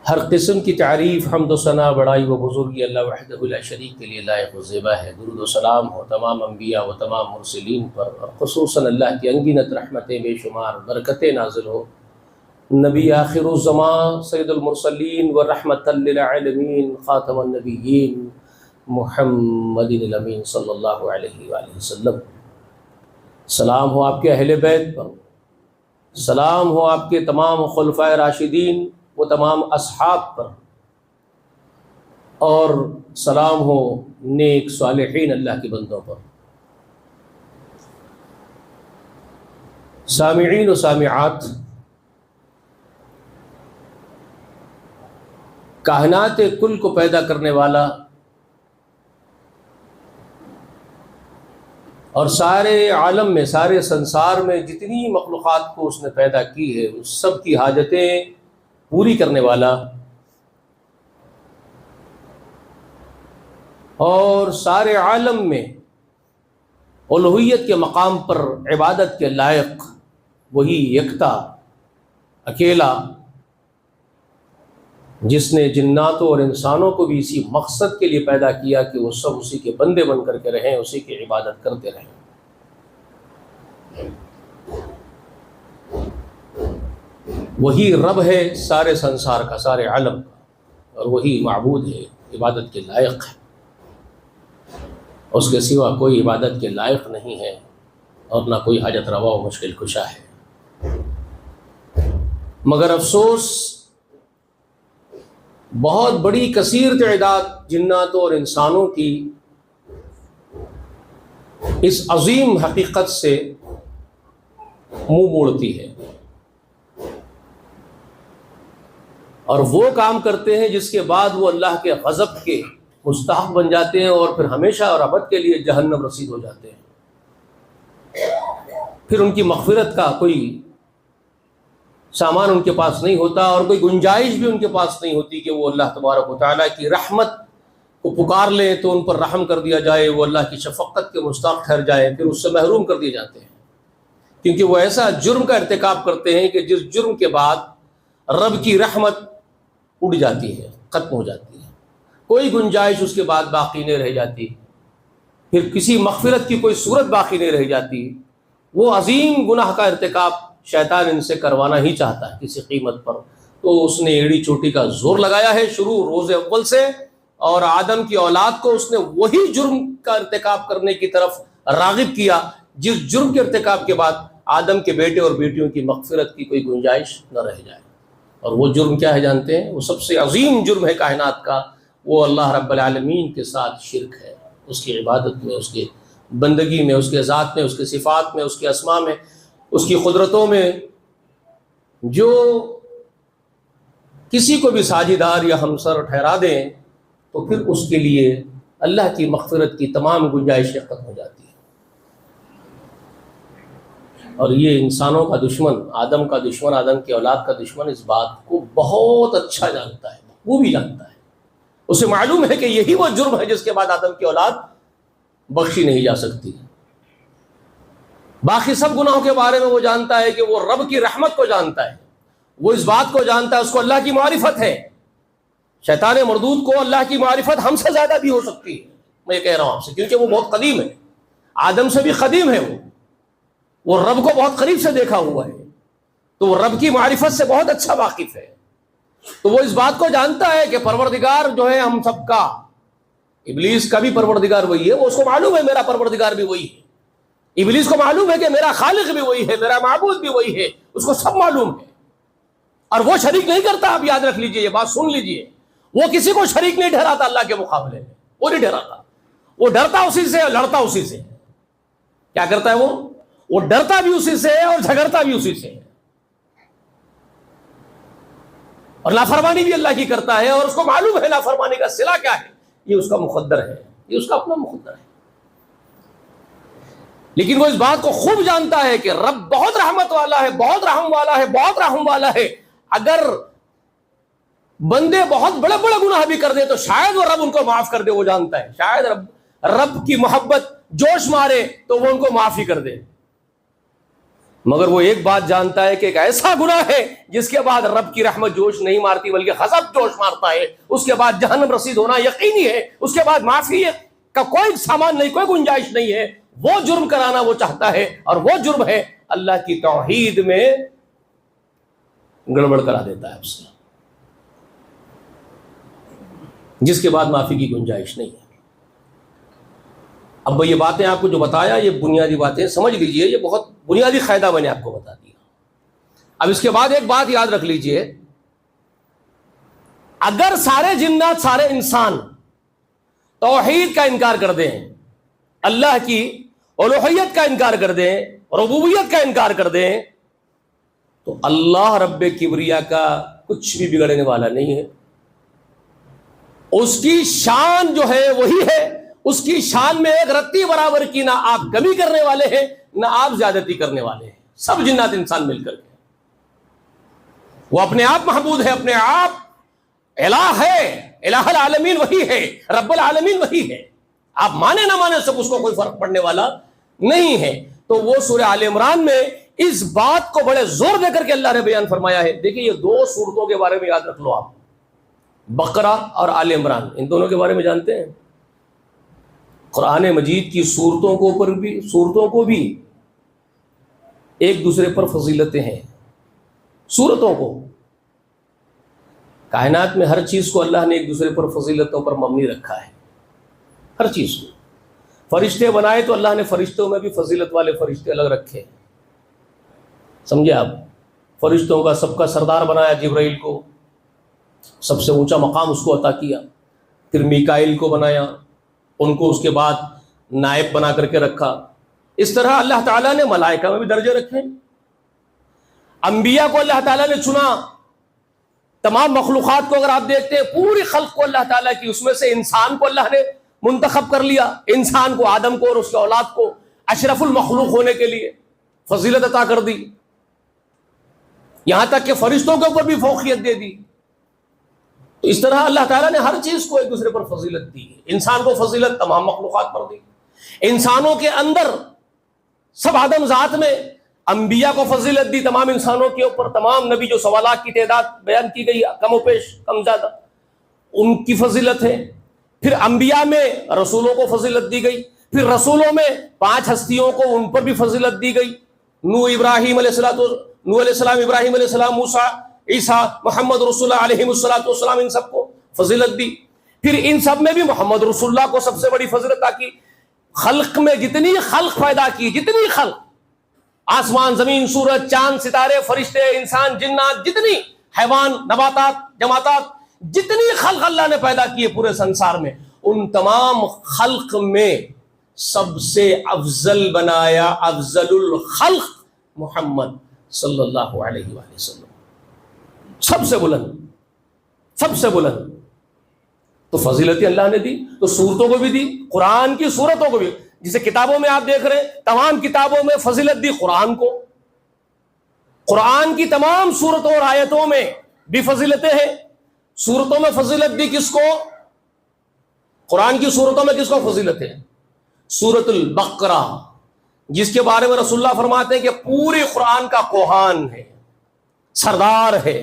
ہر قسم کی تعریف، حمد و ثنا، بڑائی و بزرگی اللہ وحدہ لا شریک کے لیے لائق و زیبا ہے۔ درود و سلام ہو تمام انبیاء و تمام مرسلین پر، اور خصوصاً اللہ کی انگنت رحمتیں بے شمار برکتیں نازل ہو نبی آخر الزمان سید المرسلین و رحمۃ للعالمین خاتم النبیین محمد الامین صلی اللہ علیہ وآلہ وسلم۔ سلام ہو آپ کے اہل بیت پر، سلام ہو آپ کے تمام خلفائے راشدین وہ تمام اصحاب پر، اور سلام ہو نیک صالحین اللہ کے بندوں پر۔ سامعین و سامعات، کائنات کل کو پیدا کرنے والا اور سارے عالم میں، سارے سنسار میں جتنی مخلوقات کو اس نے پیدا کی ہے، اس سب کی حاجتیں پوری کرنے والا، اور سارے عالم میں الوہیت کے مقام پر عبادت کے لائق وہی یکتا اکیلا، جس نے جناتوں اور انسانوں کو بھی اسی مقصد کے لیے پیدا کیا کہ وہ سب اسی کے بندے بن کر کے رہیں، اسی کی عبادت کرتے رہیں۔ وہی رب ہے سارے سنسار کا، سارے عالم کا، اور وہی معبود ہے، عبادت کے لائق ہے۔ اس کے سوا کوئی عبادت کے لائق نہیں ہے، اور نہ کوئی حاجت روا و مشکل کشا ہے۔ مگر افسوس، بہت بڑی کثیر تعداد جناتوں اور انسانوں کی اس عظیم حقیقت سے منہ موڑتی ہے، اور وہ کام کرتے ہیں جس کے بعد وہ اللہ کے غضب کے مستحق بن جاتے ہیں، اور پھر ہمیشہ اور ابد کے لیے جہنم رسید ہو جاتے ہیں۔ پھر ان کی مغفرت کا کوئی سامان ان کے پاس نہیں ہوتا، اور کوئی گنجائش بھی ان کے پاس نہیں ہوتی کہ وہ اللہ تبارک و تعالیٰ کی رحمت کو پکار لیں تو ان پر رحم کر دیا جائے، وہ اللہ کی شفقت کے مستحق ٹھہر جائیں، پھر اس سے محروم کر دیے جاتے ہیں، کیونکہ وہ ایسا جرم کا ارتکاب کرتے ہیں کہ جس جرم کے بعد رب کی رحمت اڑ جاتی ہے، ختم ہو جاتی ہے، کوئی گنجائش اس کے بعد باقی نہیں رہ جاتی، پھر کسی مغفرت کی کوئی صورت باقی نہیں رہ جاتی۔ وہ عظیم گناہ کا ارتکاب شیطان ان سے کروانا ہی چاہتا ہے کسی قیمت پر، تو اس نے ایڑی چوٹی کا زور لگایا ہے شروع روز اول سے، اور آدم کی اولاد کو اس نے وہی جرم کا ارتکاب کرنے کی طرف راغب کیا جس جرم کے ارتکاب کے بعد آدم کے بیٹے اور بیٹیوں کی مغفرت کی کوئی گنجائش نہ رہ جائے۔ اور وہ جرم کیا ہے جانتے ہیں؟ وہ سب سے عظیم جرم ہے کائنات کا، وہ اللہ رب العالمین کے ساتھ شرک ہے، اس کی عبادت میں، اس کی بندگی میں، اس کے ذات میں، اس کے صفات میں، اس کے اسماء میں، اس کی قدرتوں میں۔ جو کسی کو بھی ساجدار یا ہمسر ٹھہرا دیں تو پھر اس کے لیے اللہ کی مغفرت کی تمام گنجائشیں ختم ہو جاتی ہیں۔ اور یہ انسانوں کا دشمن، آدم کا دشمن، آدم کی اولاد کا دشمن اس بات کو بہت اچھا جانتا ہے، وہ بھی جانتا ہے، اسے معلوم ہے کہ یہی وہ جرم ہے جس کے بعد آدم کی اولاد بخشی نہیں جا سکتی۔ باقی سب گناہوں کے بارے میں وہ جانتا ہے کہ وہ رب کی رحمت کو جانتا ہے، وہ اس بات کو جانتا ہے، اس کو اللہ کی معرفت ہے۔ شیطان مردود کو اللہ کی معرفت ہم سے زیادہ بھی ہو سکتی ہے، میں یہ کہہ رہا ہوں آپ سے، کیونکہ وہ بہت قدیم ہے، آدم سے بھی قدیم ہے، وہ رب کو بہت قریب سے دیکھا ہوا ہے، تو وہ رب کی معرفت سے بہت اچھا واقف ہے۔ تو وہ اس بات کو جانتا ہے کہ پروردگار جو ہے ہم سب کا، ابلیس کا بھی پروردگار وہی ہے، وہ اس کو معلوم ہے میرا پروردگار بھی وہی ہے، ابلیس کو معلوم ہے کہ میرا خالق بھی وہی ہے، میرا معبود بھی وہی ہے، اس کو سب معلوم ہے، اور وہ شریک نہیں کرتا۔ آپ یاد رکھ لیجئے، یہ بات سن لیجئے، وہ کسی کو شریک نہیں ٹھہراتا اللہ کے مقابلے میں، وہ نہیں ٹھہراتا، وہ ڈرتا اسی سے اور لڑتا اسی سے۔ کیا کرتا ہے وہ ڈرتا بھی اسی سے اور جھگڑتا بھی اسی سے، اور نافرمانی بھی اللہ کی کرتا ہے، اور اس کو معلوم ہے نافرمانی کا صلہ کیا ہے، یہ اس کا مقدر ہے، یہ اس کا اپنا مقدر ہے۔ لیکن وہ اس بات کو خوب جانتا ہے کہ رب بہت رحمت والا ہے، بہت رحم والا ہے، بہت رحم والا ہے۔ اگر بندے بہت بڑے بڑے گناہ بھی کر دیں تو شاید وہ رب ان کو معاف کر دے، وہ جانتا ہے، شاید رب کی محبت جوش مارے تو وہ ان کو معاف ہی کر دے۔ مگر وہ ایک بات جانتا ہے کہ ایک ایسا گناہ ہے جس کے بعد رب کی رحمت جوش نہیں مارتی بلکہ غضب جوش مارتا ہے، اس کے بعد جہنم رسید ہونا یقینی ہے، اس کے بعد معافی کا کوئی سامان نہیں، کوئی گنجائش نہیں ہے، وہ جرم کرانا وہ چاہتا ہے، اور وہ جرم ہے اللہ کی توحید میں گڑبڑ کرا دیتا ہے آپ سے، جس کے بعد معافی کی گنجائش نہیں ہے۔ اب یہ باتیں آپ کو جو بتایا یہ بنیادی باتیں سمجھ لیجئے، یہ بہت بنیادی قاعدہ میں نے آپ کو بتا دیا۔ اب اس کے بعد ایک بات یاد رکھ لیجئے، اگر سارے جنات سارے انسان توحید کا انکار کر دیں، اللہ کی الوہیت کا انکار کر دیں، ربوبیت کا انکار کر دیں، تو اللہ رب کبریا کا کچھ بھی بگڑنے والا نہیں ہے۔ اس کی شان جو ہے وہی ہے، اس کی شان میں ایک رتی برابر کی نہ آپ کمی کرنے والے ہیں نہ آپ زیادتی کرنے والے ہیں، سب جنات انسان مل کر کے۔ وہ اپنے آپ محبوب ہے، اپنے آپ الہ ہے، الہ العالمین وہی ہے، رب العالمین وہی ہے، آپ مانے نہ مانے سب اس کو کوئی فرق پڑنے والا نہیں ہے۔ تو وہ سورہ آل عمران میں اس بات کو بڑے زور دے کر کے اللہ نے بیان فرمایا ہے۔ دیکھیں یہ دو صورتوں کے بارے میں یاد رکھ لو آپ، بقرہ اور آل عمران، ان دونوں کے بارے میں جانتے ہیں؟ قرآن مجید کی صورتوں کو بھی ایک دوسرے پر فضیلتیں ہیں۔ صورتوں کو، کائنات میں ہر چیز کو اللہ نے ایک دوسرے پر فضیلتوں پر مبنی رکھا ہے، ہر چیز کو۔ فرشتے بنائے تو اللہ نے فرشتوں میں بھی فضیلت والے فرشتے الگ رکھے، سمجھے آپ؟ فرشتوں کا سب کا سردار بنایا جبرائیل کو، سب سے اونچا مقام اس کو عطا کیا، پھر میکائیل کو بنایا، ان کو اس کے بعد نائب بنا کر کے رکھا۔ اس طرح اللہ تعالیٰ نے ملائکہ میں بھی درجے رکھے، انبیاء کو اللہ تعالیٰ نے چنا، تمام مخلوقات کو اگر آپ دیکھتے ہیں پوری خلق کو اللہ تعالیٰ کی، اس میں سے انسان کو اللہ نے منتخب کر لیا، انسان کو، آدم کو اور اس کے اولاد کو اشرف المخلوق ہونے کے لیے فضیلت عطا کر دی، یہاں تک کہ فرشتوں کے اوپر بھی فوقیت دے دی۔ تو اس طرح اللہ تعالیٰ نے ہر چیز کو ایک دوسرے پر فضیلت دی، انسان کو فضیلت تمام مخلوقات پر دی، انسانوں کے اندر سب آدم ذات میں انبیاء کو فضیلت دی تمام انسانوں کے اوپر، تمام نبی جو سوالات کی تعداد بیان کی گئی کم و بیش کم زیادہ ان کی فضیلت ہے۔ پھر انبیاء میں رسولوں کو فضیلت دی گئی، پھر رسولوں میں 5 ہستیوں کو ان پر بھی فضیلت دی گئی، نوح علیہ السلام، ابراہیم علیہ السلام، موسیٰ، عیسیٰ، محمد رسول اللہ علیہ السلام، ان سب کو فضیلت دی۔ پھر ان سب میں بھی محمد رسول اللہ کو سب سے بڑی فضیلت کی۔ خلق میں جتنی خلق پیدا کی، جتنی خلق، آسمان، زمین، سورج، چاند، ستارے، فرشتے، انسان، جنات، جتنی حیوان، نباتات، جماعتات، جتنی خلق اللہ نے پیدا کی ہے پورے سنسار میں، ان تمام خلق میں سب سے افضل بنایا افضل الخلق محمد صلی اللہ علیہ وآلہ وسلم، سب سے بلند، سب سے بلند۔ تو فضیلتیں اللہ نے دی، تو صورتوں کو بھی دی، قرآن کی صورتوں کو بھی، جسے کتابوں میں آپ دیکھ رہے ہیں تمام کتابوں میں فضیلت دی قرآن کو، قرآن کی تمام صورتوں اور آیتوں میں بھی فضیلتیں ہیں۔ صورتوں میں فضیلت دی کس کو؟ قرآن کی صورتوں میں کس کو فضیلت ہے؟ سورۃ البقرہ، جس کے بارے میں رسول اللہ فرماتے ہیں کہ پوری قرآن کا کوہان ہے، سردار ہے،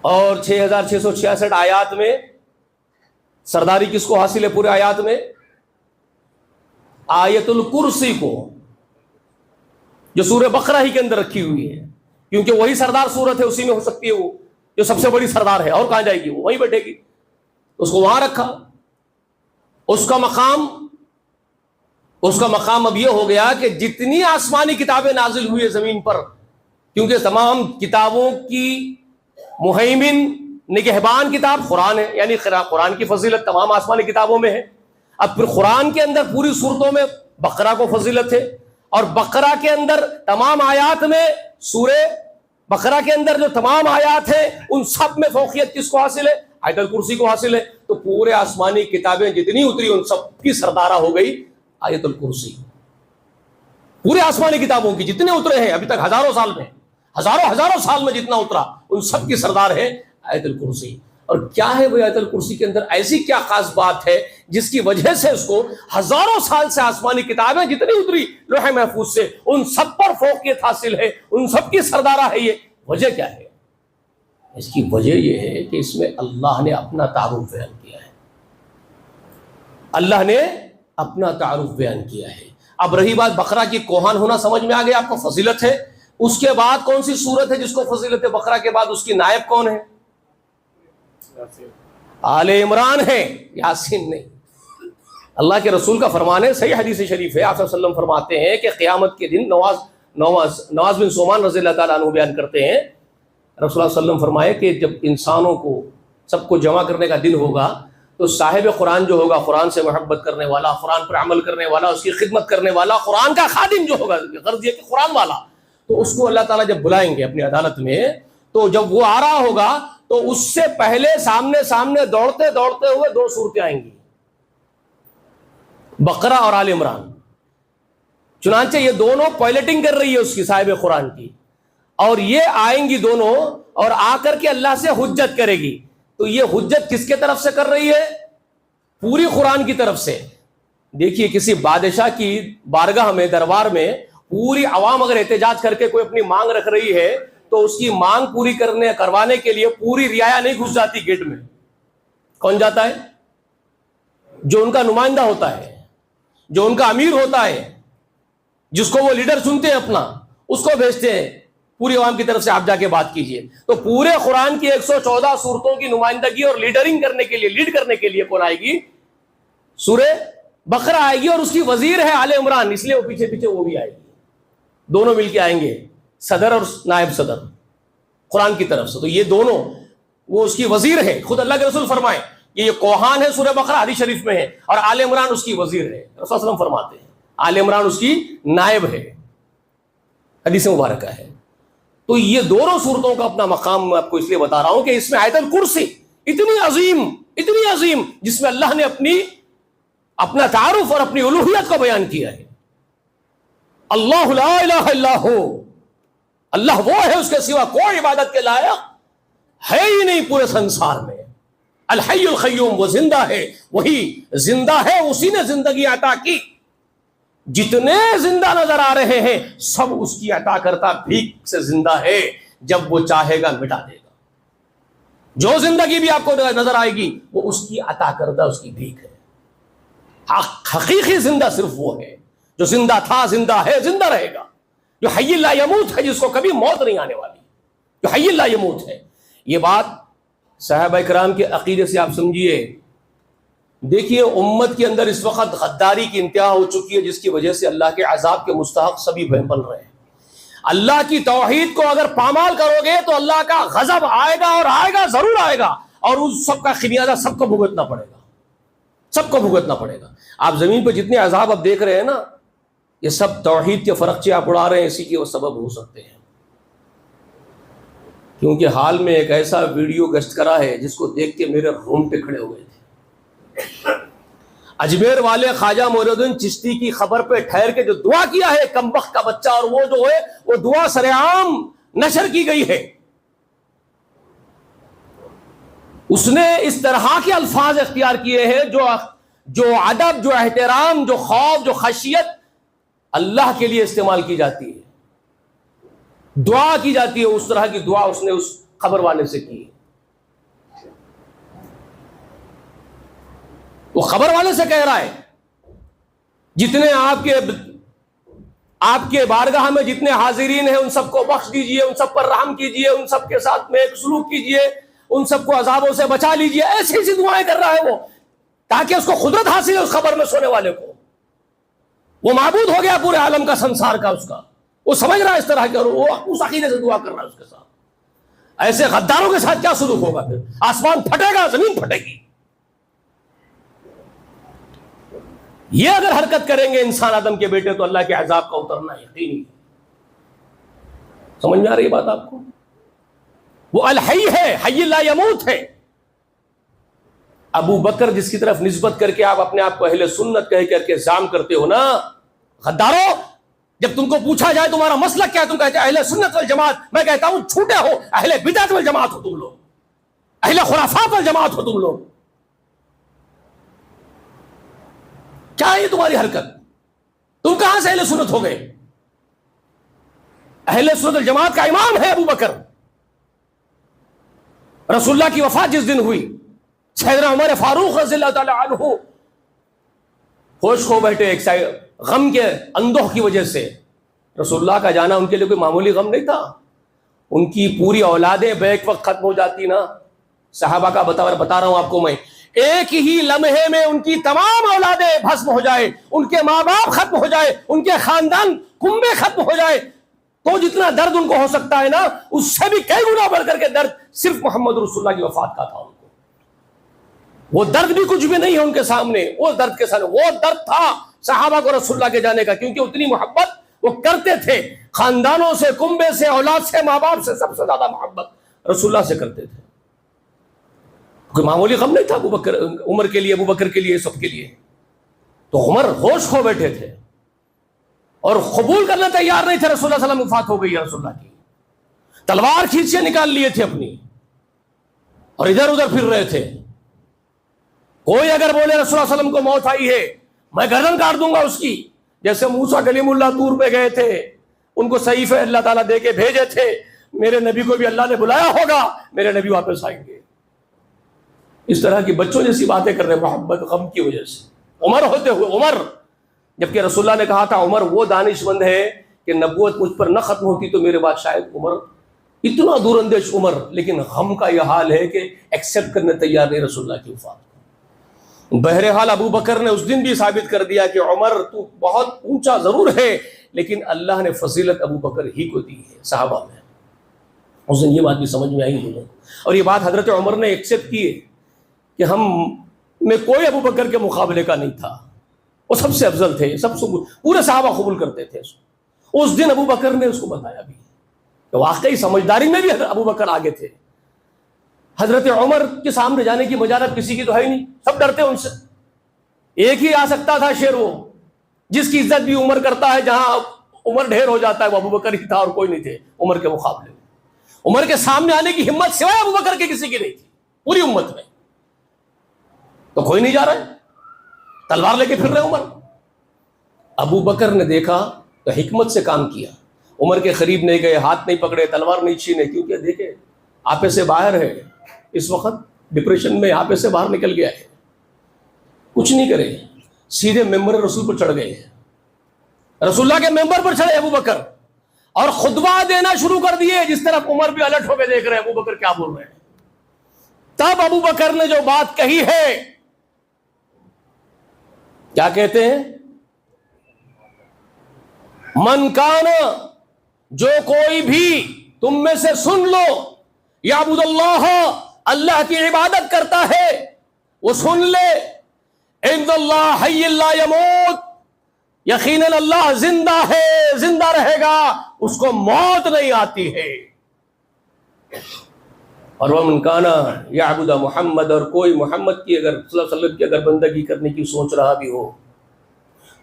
اور 6666 آیات میں سرداری کس کو حاصل ہے؟ پورے آیات میں آیت الکرسی کو، جو سورہ بقرہ ہی کے اندر رکھی ہوئی ہے، کیونکہ وہی سردار سورت ہے، اسی میں ہو سکتی ہے وہ جو سب سے بڑی سردار ہے، اور کہاں جائے گی؟ وہ وہیں بیٹھے گی، اس کو وہاں رکھا۔ اس کا مقام اب یہ ہو گیا کہ جتنی آسمانی کتابیں نازل ہوئی ہے زمین پر، کیونکہ تمام کتابوں کی مہیمن نگہبان کتاب قرآن ہے، یعنی قرآن کی فضیلت تمام آسمانی کتابوں میں ہے۔ اب پھر قرآن کے اندر پوری صورتوں میں بقرہ کو فضیلت ہے، اور بقرہ کے اندر تمام آیات میں، سورہ بقرہ کے اندر جو تمام آیات ہیں ان سب میں فوقیت کس کو حاصل ہے؟ آیت الکرسی کو حاصل ہے۔ تو پورے آسمانی کتابیں جتنی اتری ان سب کی سردارہ ہو گئی آیت الکرسی۔ پورے آسمانی کتابوں کی جتنے اترے ہیں ابھی تک ہزاروں سال میں، ہزاروں سال میں جتنا اترا ان سب کی سردار ہے آیت الکرسی۔ اور کیا ہے وہ آیت الکرسی کے اندر ایسی کیا خاص بات ہے جس کی وجہ سے اس کو ہزاروں سال سے آسمانی کتابیں جتنی اتری لوح محفوظ سے ان سب پر فوقیت حاصل ہے، ان سب کی سردارہ ہے؟ یہ وجہ کیا ہے؟ اس کی وجہ یہ ہے کہ اس میں اللہ نے اپنا تعارف بیان کیا ہے، اللہ نے اپنا تعارف بیان کیا ہے۔ اب رہی بات بقرہ کی کوہان ہونا، سمجھ میں آ گیا آپ کو، فضیلت ہے۔ اس کے بعد کون سی سورت ہے جس کو فضیلت ہے؟ بقرہ کے بعد اس کی نائب کون ہے؟ آل عمران ہے، یاسین نہیں۔ اللہ کے رسول کا فرمان ہے، صحیح حدیث شریف ہے، آپ صلی اللہ علیہ وسلم فرماتے ہیں کہ قیامت کے دن نواز بن سعمان رضی اللہ تعالیٰ عنہ بیان کرتے ہیں، رسول اللہ صلی اللہ علیہ وسلم فرمائے کہ جب انسانوں کو سب کو جمع کرنے کا دن ہوگا تو صاحب قرآن جو ہوگا، قرآن سے محبت کرنے والا، قرآن پر عمل کرنے والا، اس کی خدمت کرنے والا، قرآن کا خادم جو ہوگا، غرض یہ کہ قرآن والا، تو اس کو اللہ تعالیٰ جب بلائیں گے اپنی عدالت میں، تو جب وہ آ رہا ہوگا تو اس سے پہلے سامنے دوڑتے ہوئے دو صورتیں آئیں گی، بقرہ اور آل عمران۔ چنانچہ یہ دونوں پائلٹنگ کر رہی ہے اس کی، صاحب قرآن کی، اور یہ آئیں گی دونوں اور آ کر کے اللہ سے حجت کرے گی۔ تو یہ حجت کس کے طرف سے کر رہی ہے؟ پوری قرآن کی طرف سے۔ دیکھیے کسی بادشاہ کی بارگاہ میں، دربار میں پوری عوام اگر احتجاج کر کے کوئی اپنی مانگ رکھ رہی ہے تو اس کی مانگ پوری کروانے کے لیے پوری رعایا نہیں گھس جاتی گیٹ میں۔ کون جاتا ہے؟ جو ان کا نمائندہ ہوتا ہے، جو ان کا امیر ہوتا ہے، جس کو وہ لیڈر چنتے ہیں اپنا، اس کو بھیجتے ہیں پوری عوام کی طرف سے، آپ جا کے بات کیجئے۔ تو پورے قرآن کی 114 سورتوں کی نمائندگی اور لیڈ کرنے کے لیے کون آئے گی؟ سورہ بقرہ آئے گی، اور اس کی وزیر ہے آل عمران، اس لیے وہ پیچھے وہ بھی آئے گی، دونوں مل کے آئیں گے، صدر اور نائب صدر قرآن کی طرف سے۔ تو یہ دونوں، وہ اس کی وزیر ہے، خود اللہ کے رسول فرمائے کہ یہ کوہان ہے سورہ بقرہ، حدیث شریف میں ہے، اور آل عمران اس کی وزیر ہے، رسول صلی اللہ علیہ وسلم فرماتے ہیں آل عمران اس کی نائب ہے، حدیث مبارکہ ہے۔ تو یہ دونوں صورتوں کا اپنا مقام میں آپ کو اس لیے بتا رہا ہوں کہ اس میں آیت الکرسی اتنی عظیم جس میں اللہ نے اپنا تعارف اور اپنی الوہیت کو بیان کیا ہے۔ اللہ لا الہ الا ہو، اللہ وہ ہے، اس کے سوا کوئی عبادت کے لائق ہے ہی نہیں پورے سنسار میں۔ الحی القیوم، وہ زندہ ہے، وہی زندہ ہے، اسی نے زندگی عطا کی۔ جتنے زندہ نظر آ رہے ہیں سب اس کی عطا کرتا بھیک سے زندہ ہے، جب وہ چاہے گا مٹا دے گا۔ جو زندگی بھی آپ کو نظر آئے گی وہ اس کی عطا کردہ، اس کی بھیک ہے۔ حقیقی زندہ صرف وہ ہے جو زندہ تھا، زندہ ہے، زندہ رہے گا، جو حی لا یموت ہے، جس کو کبھی موت نہیں آنے والی، جو حی لا یموت ہے۔ یہ بات صحابہ کرام کے عقیدے سے آپ سمجھیے۔ دیکھیے امت کے اندر اس وقت غداری کی انتہا ہو چکی ہے، جس کی وجہ سے اللہ کے عذاب کے مستحق سبھی بن رہے ہیں۔ اللہ کی توحید کو اگر پامال کرو گے تو اللہ کا غضب آئے گا، اور آئے گا، ضرور آئے گا، اور اس سب کا خمیازہ سب کو بھگتنا پڑے گا، سب کو بھگتنا پڑے گا۔ آپ زمین پہ جتنے عذاب آپ دیکھ رہے ہیں نا، یہ سب توحید کے فرقچے آپ اڑا رہے ہیں، اسی کے وہ سبب ہو سکتے ہیں۔ کیونکہ حال میں ایک ایسا ویڈیو گشت کرا ہے جس کو دیکھ کے میرے رونگٹے کھڑے ہو گئے تھے۔ اجمیر والے خواجہ معین الدین چشتی کی خبر پہ ٹھہر کے جو دعا کیا ہے کمبخت کا بچہ، اور وہ جو ہے وہ دعا سرعام نشر کی گئی ہے۔ اس نے اس طرح کے الفاظ اختیار کیے ہیں جو ادب، جو احترام، جو خوف، جو خشیت اللہ کے لیے استعمال کی جاتی ہے، دعا کی جاتی ہے، اس طرح کی دعا اس نے اس خبر والے سے کی۔ وہ خبر والے سے کہہ رہا ہے جتنے آپ کے بارگاہ میں جتنے حاضرین ہیں ان سب کو بخش دیجئے، ان سب پر رحم کیجئے، ان سب کے ساتھ میں ایک سلوک کیجئے، ان سب کو عذابوں سے بچا لیجئے۔ ایسی دعائیں کر رہا ہے وہ، تاکہ اس کو قدرت حاصل ہے اس خبر میں سونے والے کو۔ وہ معبود ہو گیا پورے عالم کا، سنسار کا، اس کا وہ سمجھ رہا ہے اس طرح کے، اور وہ اس عقیدے سے دعا کر رہا ہے اس کے ساتھ۔ ایسے غداروں کے ساتھ کیا سلوک ہوگا؟ پھر آسمان پھٹے گا، زمین پھٹے گی۔ یہ اگر حرکت کریں گے انسان آدم کے بیٹے تو اللہ کے عذاب کا اترنا یقینی۔ سمجھ میں آ رہی بات آپ کو؟ وہ الحی ہے، حی لا یموت ہے۔ ابو بکر جس کی طرف نسبت کر کے آپ اپنے آپ کو اہل سنت کہہ کر کے زعم کرتے ہو نا، غدارو، جب تم کو پوچھا جائے تمہارا مسلک کیا ہے، تم کہتے ہیں اہل سنت والجماعت، میں کہتا ہوں چھوٹے ہو، اہل بدعت والجماعت ہو تم لوگ۔ اہل خرافات والجماعت ہو تم لوگ. کیا ہے یہ تمہاری حرکت؟ تم کہاں سے اہل سنت ہو گئے؟ اہل سنت والجماعت کا امام ہے ابو بکر. رسول اللہ کی وفات جس دن ہوئی، سیدنا عمر فاروق رضی اللہ تعالی عنہ ہوش کھو بیٹھے ایک غم کے اندوہ کی وجہ سے. رسول اللہ کا جانا ان کے لیے کوئی معمولی غم نہیں تھا. ان کی پوری اولادیں بیک وقت ختم ہو جاتی نا. صحابہ کا بتا رہا ہوں آپ کو میں، ایک ہی لمحے میں ان کی تمام اولادیں بھسم ہو جائے، ان کے ماں باپ ختم ہو جائے، ان کے خاندان کنبے ختم ہو جائے، تو جتنا درد ان کو ہو سکتا ہے نا، اس سے بھی کئی گنا بڑھ کر کے درد صرف محمد رسول اللہ کی وفات کا تھا. ان کو وہ درد بھی کچھ بھی نہیں ہے ان کے سامنے. وہ درد کے سامنے وہ درد تھا صحابہ کو رسول اللہ کے جانے کا، کیونکہ اتنی محبت وہ کرتے تھے. خاندانوں سے، کنبے سے، اولاد سے، ماں باپ سے سب سے زیادہ محبت رسول اللہ سے کرتے تھے. کوئی معمولی غم نہیں تھا ابو بکر، عمر کے لیے، ابو بکر کے لیے، سب کے لیے. تو عمر ہوش کھو بیٹھے تھے اور قبول کرنا تیار نہیں تھے. رسول اللہ صلی اللہ علیہ وسلم وفات ہو گئی ہے رسول اللہ کی. تلوار کھینچے نکال لیے تھے اپنی اور ادھر ادھر پھر رہے تھے. کوئی اگر بولے رسول اللہ صلی اللہ علیہ وسلم کو موت آئی ہے، میں گردن کاٹ دوں گا اس کی. جیسے موسیٰ کلیم اللہ طور پہ گئے تھے، ان کو صحیفے اللہ تعالیٰ دے کے بھیجے تھے، میرے نبی کو بھی اللہ نے بلایا ہوگا، میرے نبی واپس آئیں گے. اس طرح کی بچوں جیسی باتیں کر رہے محبت غم کی وجہ سے. عمر ہوتے ہوئے عمر، جبکہ رسول اللہ نے کہا تھا عمر وہ دانش مند ہے کہ نبوت مجھ پر نہ ختم ہوتی تو میرے بعد شاید عمر. اتنا دور اندیش عمر، لیکن غم کا یہ حال ہے کہ ایکسیپٹ کرنے تیار نہیں رسول اللہ کی وفات. بہرحال ابو بکر نے اس دن بھی ثابت کر دیا کہ عمر تو بہت اونچا ضرور ہے، لیکن اللہ نے فضیلت ابو بکر ہی کو دی ہے صحابہ میں. اس دن یہ بات بھی سمجھ میں آئی ہے، اور یہ بات حضرت عمر نے ایکسیپٹ کی ہے کہ ہم میں کوئی ابو بکر کے مقابلے کا نہیں تھا. وہ سب سے افضل تھے، سب سے پورے صحابہ قبول کرتے تھے. اس دن ابو بکر نے اس کو بتایا بھی کہ واقعی سمجھداری میں بھی ابو بکر آگے تھے. حضرت عمر کے سامنے جانے کی مجالت کسی کی تو ہے ہی نہیں، سب ڈرتے ان سے. ایک ہی آ سکتا تھا شیر، وہ جس کی عزت بھی عمر کرتا ہے، جہاں عمر ڈھیر ہو جاتا ہے وہ ابو بکر ہی تھا، اور کوئی نہیں تھے عمر کے مقابلے میں. عمر کے سامنے آنے کی ہمت سوائے ابو بکر کے کسی کی نہیں تھی پوری امت میں. تو کوئی نہیں جا رہا ہے، تلوار لے کے پھر رہے عمر. ابو بکر نے دیکھا تو حکمت سے کام کیا. عمر کے قریب نہیں گئے، ہاتھ نہیں پکڑے، تلوار نہیں چھینے، کیونکہ دیکھے آپے سے باہر ہے اس وقت، ڈپریشن میں آپے سے باہر نکل گیا ہے. کچھ نہیں کرے، سیدھے ممبر رسول پر چڑھ گئے. رسول اللہ کے ممبر پر چڑھے ابو بکر اور خطبہ دینا شروع کر دیے، جس طرف عمر بھی الرٹ ہو کے دیکھ رہے ہیں ابو بکر کیا بول رہے ہیں. تب ابو بکر نے جو بات کہی ہے، کیا کہتے ہیں؟ من کان، جو کوئی بھی تم میں سے سن لو، یعبد اللہ، اللہ کی عبادت کرتا ہے، وہ سن لے، ان اللہ حی لا یموت، یقیناً اللہ زندہ ہے، زندہ رہے گا، اس کو موت نہیں آتی ہے. اور ومن کانا یعبد محمد، اور کوئی محمد کی اگر صلی اللہ علیہ وسلم کی اگر بندگی کرنے کی سوچ رہا بھی ہو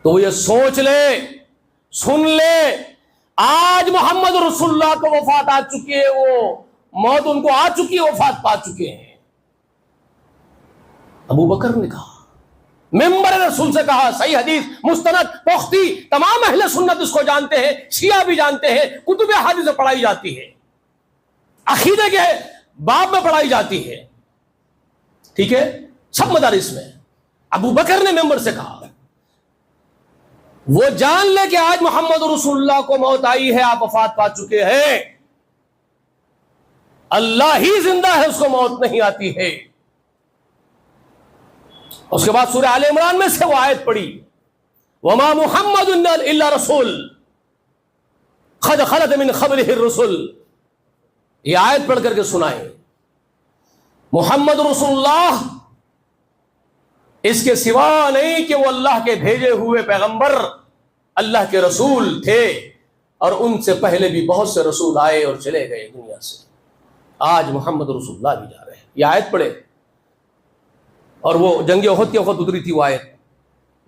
تو وہ یہ سوچ لے، سن لے، آج محمد رسول اللہ کو وفات آ چکی ہے، وہ موت ان کو آ چکی ہے، وفات پا چکے ہیں. ابو بکر نے کہا، ممبر رسول سے کہا، صحیح حدیث مستند پختی، تمام اہل سنت اس کو جانتے ہیں، شیعہ بھی جانتے ہیں، کتب احادیث میں پڑھائی جاتی ہے، عقیدے کے باب میں پڑھائی جاتی ہے، ٹھیک ہے، سب مدارس میں. ابو بکر نے ممبر سے کہا، وہ جان لے کہ آج محمد رسول اللہ کو موت آئی ہے، آپ وفات پا چکے ہیں، اللہ ہی زندہ ہے، اس کو موت نہیں آتی ہے. اس کے بعد سورہ آل عمران میں سے وہ آیت پڑھی، وما محمد الا رسول قد خلت من قبلہ الرسل. یہ آیت پڑھ کر کے سنائے، محمد رسول اللہ اس کے سوا نہیں کہ وہ اللہ کے بھیجے ہوئے پیغمبر، اللہ کے رسول تھے، اور ان سے پہلے بھی بہت سے رسول آئے اور چلے گئے دنیا سے، آج محمد رسول اللہ بھی جا رہے ہیں. یہ آیت پڑھے. اور وہ جنگ احد کے وقت اتری تھی وہ آیت،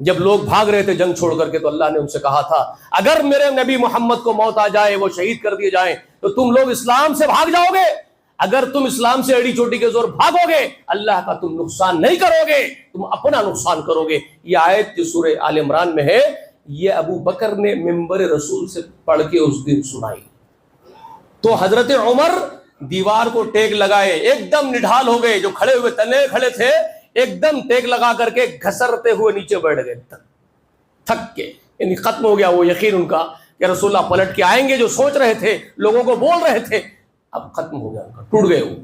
جب لوگ بھاگ رہے تھے جنگ چھوڑ کر کے، تو اللہ نے ان سے کہا تھا اگر میرے نبی محمد کو موت آ جائے، وہ شہید کر دیے جائیں، تو تم لوگ اسلام سے بھاگ جاؤ گے، اگر تم اسلام سے ایڑی چوٹی کے زور بھاگو گے اللہ کا تم نقصان نہیں کرو گے، تم اپنا نقصان کرو گے۔ یہ آیت جو سورہ آل عمران میں ہے یہ ابو بکر نے ممبر رسول سے پڑھ کے اس دن سنائی، تو حضرت عمر دیوار کو ٹیک لگائے، ایک دم نڈھال ہو گئے، جو کھڑے ہوئے تنے کھڑے تھے ایک دم ٹیک لگا کر کے گھسرتے ہوئے نیچے بیٹھ گئے تھک کے، یعنی ختم ہو گیا وہ یقین ان کا کہ رسول اللہ پلٹ کے آئیں گے، جو سوچ رہے تھے لوگوں کو بول رہے تھے اب ختم ہو گیا ان کا، ٹوٹ گئے وہ،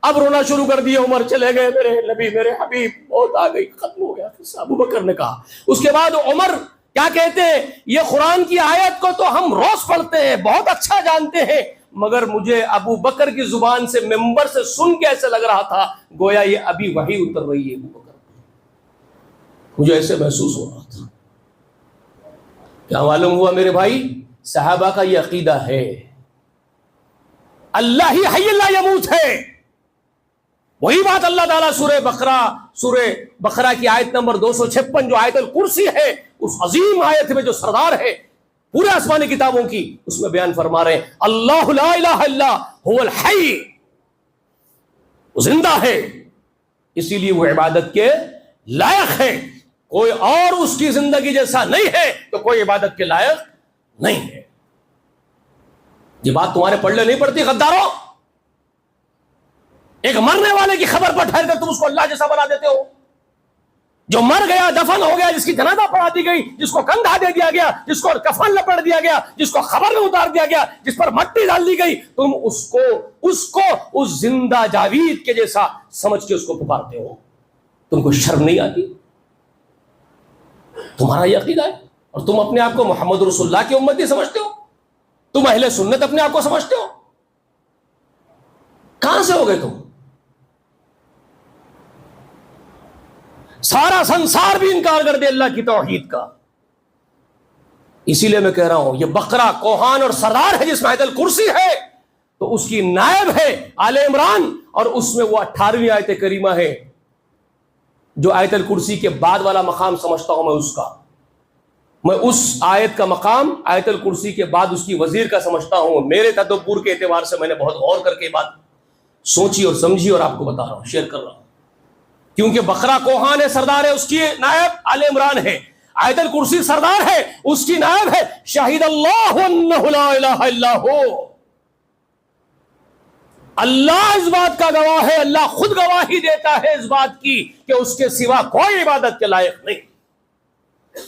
اب رونا شروع کر دیا، عمر چلے گئے، میرے نبی میرے حبیب موت آ گئی، ختم ہو گیا۔ ابو بکر نے کہا، اس کے بعد عمر کیا کہتے ہیں، یہ قرآن کی آیت کو تو ہم روز پڑھتے ہیں، بہت اچھا جانتے ہیں، مگر مجھے ابو بکر کی زبان سے ممبر سے سن کے ایسے لگ رہا تھا گویا یہ ابھی وحی اتر رہی ہے ابو بکر، مجھے ایسے محسوس ہو رہا تھا۔ کیا معلوم ہوا میرے بھائی، صحابہ کا یہ عقیدہ ہے، اللہ ہی حی لا یموت ہے۔ وہی بات اللہ تعالیٰ سورہ بقرہ کی آیت نمبر 256 جو آیت الکرسی ہے، اس عظیم آیت میں جو سردار ہے پورے آسمانی کتابوں کی، اس میں بیان فرما رہے ہیں اللہ لا الہ الا هو الحی، وہ زندہ ہے، اسی لیے وہ عبادت کے لائق ہے، کوئی اور اس کی زندگی جیسا نہیں ہے تو کوئی عبادت کے لائق نہیں ہے۔ یہ بات تمہارے پڑھنے نہیں پڑتی غداروں، ایک مرنے والے کی خبر پر ٹھہر کر تم اس کو اللہ جیسا بنا دیتے ہو، جو مر گیا دفن ہو گیا، جس کی جنازہ پڑھا دی گئی، جس کو کندھا دے دیا گیا، جس کو کفن لپیٹ دیا گیا، جس کو خبر میں اتار دیا گیا، جس پر مٹی ڈال دی گئی، تم اس کو اس زندہ جاوید کے جیسا سمجھ کے اس کو پکارتے ہو، تم کو شرم نہیں آتی؟ تمہارا یہ عقیدہ ہے اور تم اپنے آپ کو محمد رسول اللہ کی امتی سمجھتے ہو، تم اہل سنت اپنے آپ کو سمجھتے ہو، کہاں سے ہو گئے تم؟ سارا سنسار بھی انکار کر دے اللہ کی توحید کا۔ اسی لیے میں کہہ رہا ہوں یہ بقرہ کوہان اور سردار ہے جس میں آیت الکرسی ہے، تو اس کی نائب ہے آل عمران، اور اس میں وہ 18ویں آیت کریمہ ہے جو آیت الکرسی کے بعد والا مقام سمجھتا ہوں میں اس آیت کا مقام آیت الکرسی کے بعد اس کی وزیر کا سمجھتا ہوں۔ میرے تدبر کے اعتبار سے میں نے بہت غور کر کے بات سوچی اور سمجھی اور آپ کو بتا رہا ہوں، شیئر کر رہا ہوں، کیونکہ بقرہ کوہان ہے سردار ہے، اس کی نائب آل عمران ہے، آیت الکرسی سردار ہے، اس کی نائب ہے شاہد اللہ انہ لا الہ الا ہو، اللہ اس بات کا گواہ ہے، اللہ خود گواہی دیتا ہے اس بات کی کہ اس کے سوا کوئی عبادت کے لائق نہیں،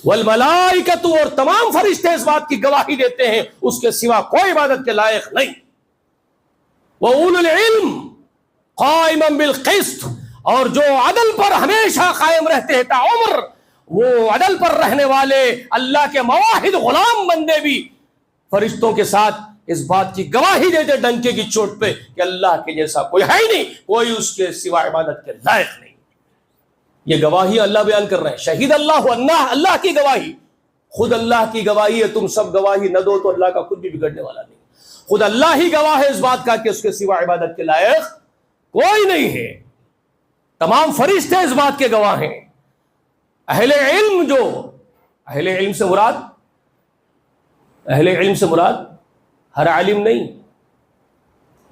والملائکۃ، اور تمام فرشتے اس بات کی گواہی دیتے ہیں اس کے سوا کوئی عبادت کے لائق نہیں، وَأُولُو الْعِلْمِ قَائِمًا بِالْقِسْطِ، اور جو عدل پر ہمیشہ قائم رہتے ہیں تا عمر، وہ عدل پر رہنے والے اللہ کے مواحد غلام بندے بھی فرشتوں کے ساتھ اس بات کی گواہی دیتے ڈنکے کی چوٹ پہ کہ اللہ کے جیسا کوئی ہے ہی نہیں، کوئی اس کے سوا عبادت کے لائق نہیں۔ یہ گواہی اللہ بیان کر رہے ہیں، شہید اللہ اللہ کی گواہی، خود اللہ کی گواہی ہے، تم سب گواہی نہ دو تو اللہ کا خود بھی بگڑنے والا نہیں، خود اللہ ہی گواہ ہے اس بات کا کہ اس کے سوا عبادت کے لائق کوئی نہیں ہے، تمام فرشتے اس بات کے گواہ ہیں۔ اہل علم سے مراد ہر عالم نہیں،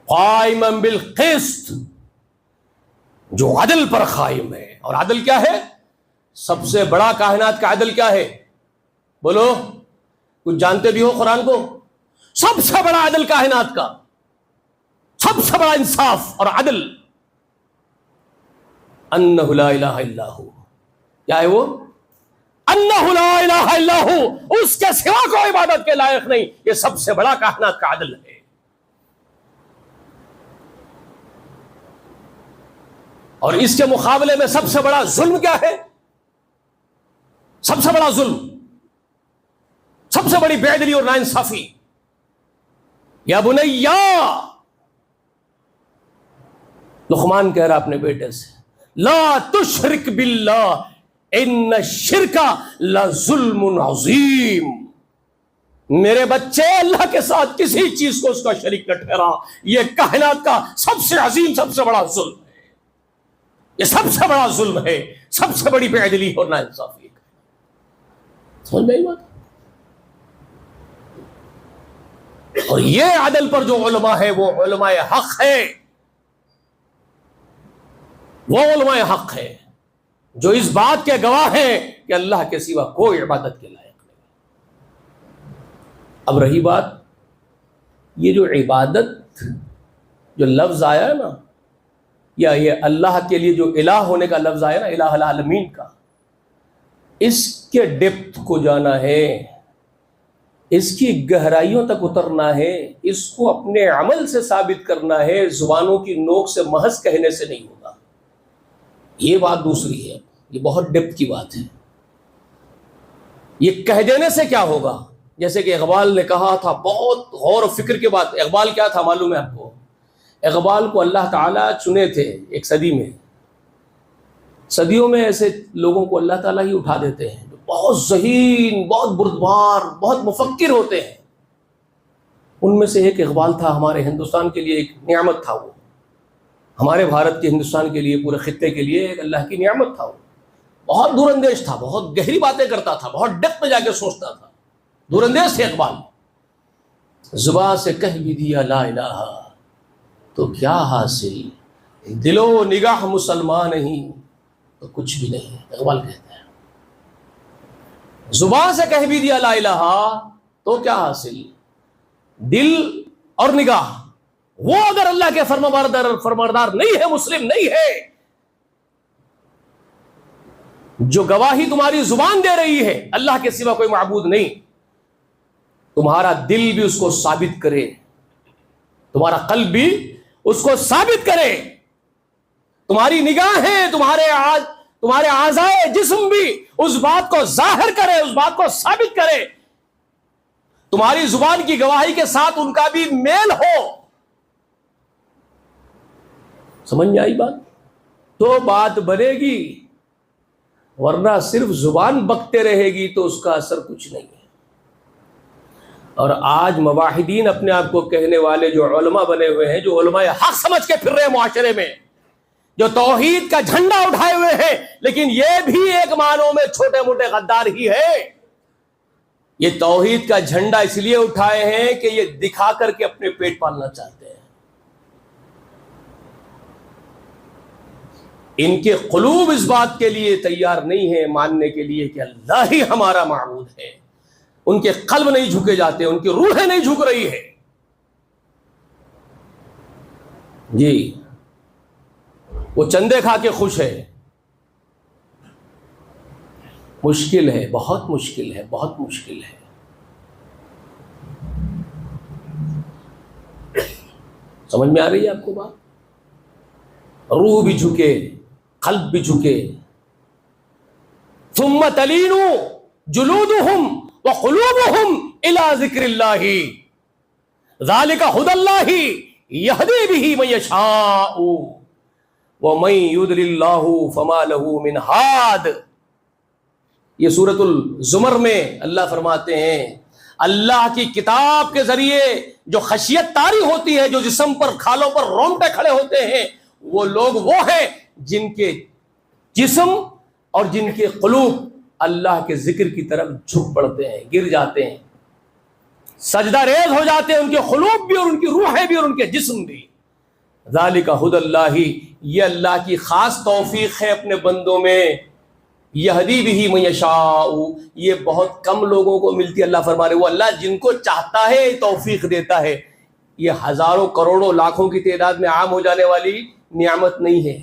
قائما بالقسط، جو عدل پر قائم ہے، اور عدل کیا ہے؟ سب سے بڑا کائنات کا عدل کیا ہے؟ بولو، کچھ جانتے بھی ہو قرآن کو؟ سب سے بڑا عدل کائنات کا، سب سے بڑا انصاف اور عدل، انہ لا الہ الا ہو، کیا ہے وہ؟ انہ لا الہ الا ہو، اس کے سوا کوئی عبادت کے لائق نہیں، یہ سب سے بڑا کائنات کا عدل ہے۔ اور اس کے مقابلے میں سب سے بڑا ظلم کیا ہے؟ سب سے بڑا ظلم، سب سے بڑی بے عدلی اور ناانصافی، یا بنیا، لقمان کہہ رہا اپنے بیٹے سے، لا تشرک باللہ ان الشرک لظلم عظیم، میرے بچے اللہ کے ساتھ کسی چیز کو اس کا شریک نہ ٹھہرا، یہ کائنات کا سب سے عظیم، سب سے بڑا ظلم ہے، یہ سب سے بڑا ظلم ہے، سب سے بڑی بے عدلی اور ناانصافی ہے۔ سمجھ میں آئی بات؟ اور یہ عدل پر جو علماء ہے وہ علماء حق ہے، وہ علماء حق ہے جو اس بات کے گواہ ہیں کہ اللہ کے سوا کوئی عبادت کے لائق نہیں۔ اب رہی بات یہ جو عبادت جو لفظ آیا ہے نا، یا یہ اللہ کے لیے جو الہ ہونے کا لفظ آیا نا، الہ العالمین کا، اس کے ڈیپتھ کو جانا ہے، اس کی گہرائیوں تک اترنا ہے، اس کو اپنے عمل سے ثابت کرنا ہے، زبانوں کی نوک سے محض کہنے سے نہیں ہوگا۔ یہ بات دوسری ہے، یہ بہت ڈیپتھ کی بات ہے۔ یہ کہہ دینے سے کیا ہوگا؟ جیسے کہ اقبال نے کہا تھا، بہت غور و فکر کے بعد۔ اقبال کیا تھا معلوم ہے آپ کو؟ اقبال کو اللہ تعالیٰ چنے تھے ایک صدی میں۔ صدیوں میں ایسے لوگوں کو اللہ تعالیٰ ہی اٹھا دیتے ہیں جو بہت ذہین، بہت بردبار، بہت مفکر ہوتے ہیں۔ ان میں سے ایک اقبال تھا، ہمارے ہندوستان کے لیے ایک نعمت تھا وہ، ہمارے بھارت کے، ہندوستان کے لیے، پورے خطے کے لیے ایک اللہ کی نعمت تھا وہ۔ بہت دور اندیش تھا، بہت گہری باتیں کرتا تھا، بہت ڈیپتھ میں جا کے سوچتا تھا، دور اندیش تھے اقبال۔ زبان سے کہہ بھی دیا لا الہ تو کیا حاصل، دل و نگاہ مسلمان نہیں تو کچھ بھی نہیں، اقبال کہتے ہیں۔ زبان سے کہہ بھی دیا لا الہ تو کیا حاصل، دل اور نگاہ، وہ اگر اللہ کے فرمانبردار نہیں ہے، مسلم نہیں ہے، جو گواہی تمہاری زبان دے رہی ہے اللہ کے سوا کوئی معبود نہیں، تمہارا دل بھی اس کو ثابت کرے، تمہارا قلب بھی اس کو ثابت کرے، تمہاری نگاہیں، تمہارے اعضائے جسم بھی اس بات کو ظاہر کرے، اس بات کو ثابت کرے، تمہاری زبان کی گواہی کے ساتھ ان کا بھی میل ہو۔ سمجھ میں آئی بات؟ تو بات بنے گی، ورنہ صرف زبان بکتے رہے گی تو اس کا اثر کچھ نہیں ہے۔ اور آج مواحدین اپنے آپ کو کہنے والے جو علماء بنے ہوئے ہیں، جو علماء حق سمجھ کے پھر رہے ہیں معاشرے میں، جو توحید کا جھنڈا اٹھائے ہوئے ہیں، لیکن یہ بھی ایک معنوں میں چھوٹے موٹے غدار ہی ہے۔ یہ توحید کا جھنڈا اس لیے اٹھائے ہیں کہ یہ دکھا کر کے اپنے پیٹ پالنا چاہتے ہیں۔ ان کے قلوب اس بات کے لیے تیار نہیں ہے ماننے کے لیے کہ اللہ ہی ہمارا معبود ہے۔ ان کے قلب نہیں جھکے جاتے، ان کی روحیں نہیں جھک رہی ہے۔ جی، وہ چندے کھا کے خوش ہے۔ مشکل ہے، بہت مشکل ہے، بہت مشکل ہے۔ سمجھ میں آ رہی ہے آپ کو بات؟ روح بھی جھکے، قلب بھی جھکے۔ ثم تلین جلودہم وقلوبہم الی ذکر اللہ ذالک ھدی اللہ یہدی بہ من یشاء ومن یضلل اللہ فما لہ من ہاد۔ یہ سورۃ الزمر میں اللہ فرماتے ہیں، اللہ کی کتاب کے ذریعے جو خشیت طاری ہوتی ہے، جو جسم پر، کھالوں پر رونگٹے کھڑے ہوتے ہیں، وہ لوگ وہ ہیں جن کے جسم اور جن کے قلوب اللہ کے ذکر کی طرف جھک پڑتے ہیں، گر جاتے ہیں، سجدہ ریز ہو جاتے ہیں، ان کے قلوب بھی اور ان کی روحیں بھی اور ان کے جسم بھی۔ ذالک ھدی اللہ، یہ اللہ کی خاص توفیق ہے اپنے بندوں میں۔ یہدی بہ من یشاء، یہ بہت کم لوگوں کو ملتی ہے۔ اللہ فرما رہے وہ اللہ جن کو چاہتا ہے توفیق دیتا ہے۔ یہ ہزاروں کروڑوں لاکھوں کی تعداد میں عام ہو جانے والی نعمت نہیں ہے،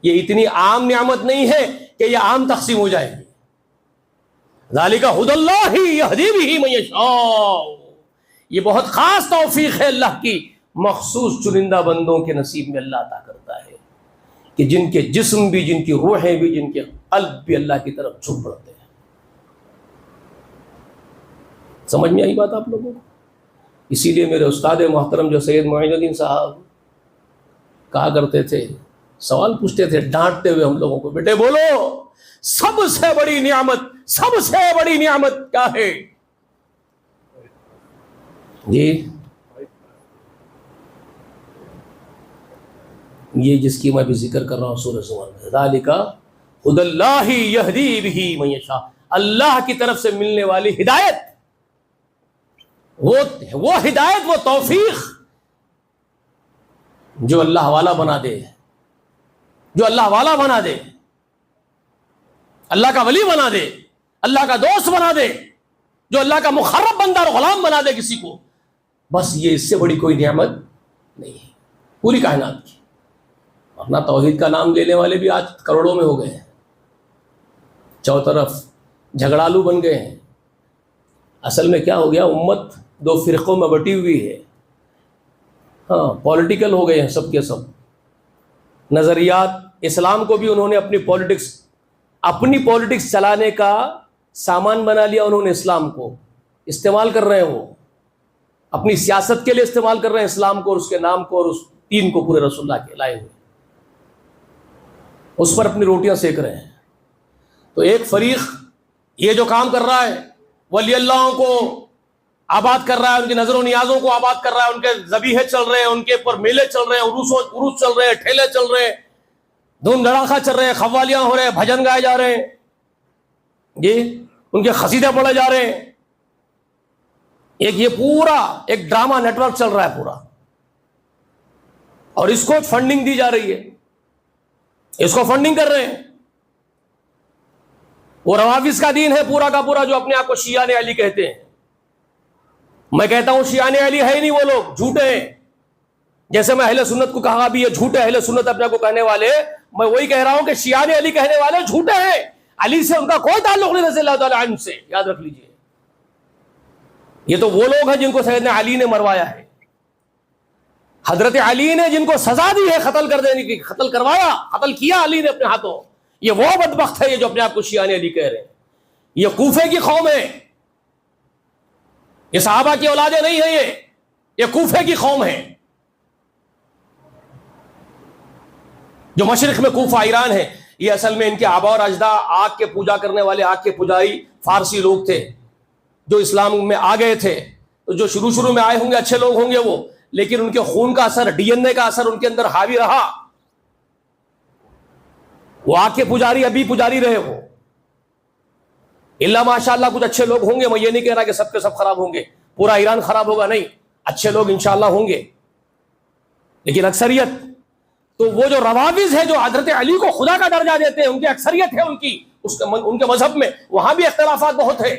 یہ اتنی عام نعمت نہیں ہے کہ یہ عام تقسیم ہو جائے گی۔ ذالک ھدی اللہ یہدی بہ من یشاء، یہ بہت خاص توفیق ہے اللہ کی، مخصوص چنندہ بندوں کے نصیب میں اللہ عطا کرتا ہے کہ جن کے جسم بھی، جن کی روحیں بھی، جن کے قلب بھی اللہ کی طرف جھک پڑتے ہیں۔ سمجھ میں آئی بات آپ لوگوں کو؟ اسی لیے میرے استاد محترم جو سید معین الدین صاحب کہا کرتے تھے، سوال پوچھتے تھے ڈانٹتے ہوئے ہم لوگوں کو، بیٹے بولو سب سے بڑی نعمت، سب سے بڑی نعمت کیا ہے؟ جی، یہ جس کی میں بھی ذکر کر رہا ہوں سورہ زمر میں، ذالک ھدی اللہ یہدی بہ من یشاء، اللہ کی طرف سے ملنے والی ہدایت، وہ ہدایت، وہ توفیق جو اللہ والا بنا دے، جو اللہ والا بنا دے، اللہ کا ولی بنا دے، اللہ کا دوست بنا دے، جو اللہ کا مقرب بندہ اور غلام بنا دے کسی کو، بس یہ اس سے بڑی کوئی نعمت نہیں ہے پوری کائنات کی۔ اپنا توحید کا نام لینے والے بھی آج کروڑوں میں ہو گئے ہیں، چاروں طرف جھگڑالو بن گئے ہیں۔ اصل میں کیا ہو گیا، امت دو فرقوں میں بٹی ہوئی ہے، ہاں پولیٹیکل ہو گئے ہیں سب کے سب، نظریات، اسلام کو بھی انہوں نے اپنی پولیٹکس چلانے کا سامان بنا لیا، انہوں نے اسلام کو استعمال کر رہے ہیں، وہ اپنی سیاست کے لیے استعمال کر رہے ہیں اسلام کو اور اس کے نام کو اور اس دین کو، پورے رسول اللہ کے لائے ہوئے، اس پر اپنی روٹیاں سیک رہے ہیں۔ تو ایک فریق یہ جو کام کر رہا ہے، ولی اللہ کو آباد کر رہا ہے، ان کی نظر و نیازوں کو آباد کر رہا ہے، ان کے ذبیحے چل رہے ہیں، ان کے اوپر میلے چل رہے ہیں، عروس چل رہے ہیں، ٹھیلے چل رہے ہیں، دھوم دھڑاکا چل رہے ہیں، قوالیاں ہو رہے ہیں، بھجن گائے جا رہے ہیں، جی ان کے قصیدے پڑھے جا رہے ہیں، یہ پورا ایک ڈرامہ نیٹ ورک چل رہا ہے پورا، اور اس کو فنڈنگ دی جا رہی ہے، اس کو فنڈنگ کر رہے ہیں۔ وہ روافظ کا دین ہے پورا کا پورا، جو اپنے آپ کو شیعہ علی کہتے ہیں۔ میں کہتا ہوں شیعہ علی ہے ہی نہیں، وہ لوگ جھوٹے ہیں۔ جیسے میں اہل سنت کو کہا بھی یہ جھوٹے اہل سنت اپنے کو کہنے والے، میں وہی کہہ رہا ہوں کہ شیعہ علی کہنے والے جھوٹے ہیں، علی سے ان کا کوئی تعلق نہیں رضی اللہ تعالی عنہ سے، یاد رکھ لیجئے۔ یہ تو وہ لوگ ہیں جن کو سیدنا علی نے مروایا ہے، حضرت علی نے جن کو سزا دی ہے قتل کر دینے کی، قتل کروایا، قتل کیا علی نے اپنے ہاتھوں۔ یہ وہ بدبخت ہے یہ جو اپنے آپ کو شیعہ علی کہہ رہے ہیں۔ یہ کوفے کی قوم ہے، یہ صحابہ کی اولادیں نہیں ہیں، یہ کوفے کی قوم ہے، جو مشرق میں کوفہ ایران ہے۔ یہ اصل میں ان کے آبا اور اجداد آگ کے پوجا کرنے والے، آگ کے پجاری فارسی لوگ تھے جو اسلام میں آ گئے تھے۔ تو جو شروع میں آئے ہوں گے اچھے لوگ ہوں گے وہ، لیکن ان کے خون کا اثر، ڈی این اے کا اثر ان کے اندر حاوی رہا، وہ آگ کے پجاری ابھی پجاری رہے ہو۔ اللہ ماشاءاللہ کچھ اچھے لوگ ہوں گے، میں یہ نہیں کہہ رہا کہ سب کے سب خراب ہوں گے، پورا ایران خراب ہوگا، نہیں، اچھے لوگ انشاءاللہ ہوں گے، لیکن اکثریت تو وہ جو روافظ ہے جو حضرت علی کو خدا کا درجہ دیتے ہیں، ان کی اکثریت ہے، ان کے مذہب میں وہاں بھی اختلافات بہت ہیں،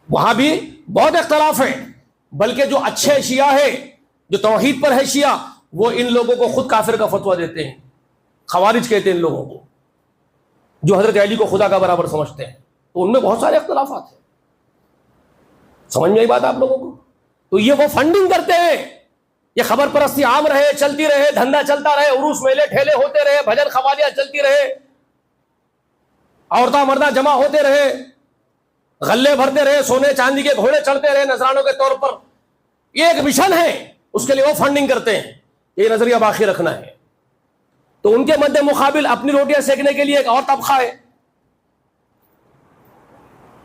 وہاں بھی بہت اختلاف ہے، بلکہ جو اچھے شیعہ ہے، جو توحید پر ہے شیعہ، وہ ان لوگوں کو خود کافر کا فتویٰ دیتے ہیں، خوارج کہتے ہیں ان لوگوں کو، جو حضرت علی کو خدا کا برابر سمجھتے ہیں۔ تو ان میں بہت سارے اختلافات ہیں، سمجھ میں آئی بات آپ لوگوں کو؟ تو یہ وہ فنڈنگ کرتے ہیں، یہ خبر پرستی عام رہے، چلتی رہے، دھندا چلتا رہے، عروس میلے ٹھیلے ہوتے رہے، بھجن قوالیاں چلتی رہے، عورتاں مرداں جمع ہوتے رہے، غلے بھرتے رہے، سونے چاندی کے گھوڑے چڑھتے رہے نذرانوں کے طور پر۔ یہ ایک مشن ہے، اس کے لیے وہ فنڈنگ کرتے ہیں، یہ نظریہ باقی رکھنا ہے۔ تو ان کے مد مقابل اپنی روٹیاں سیکنے کے لیے ایک اور طبقہ ہے،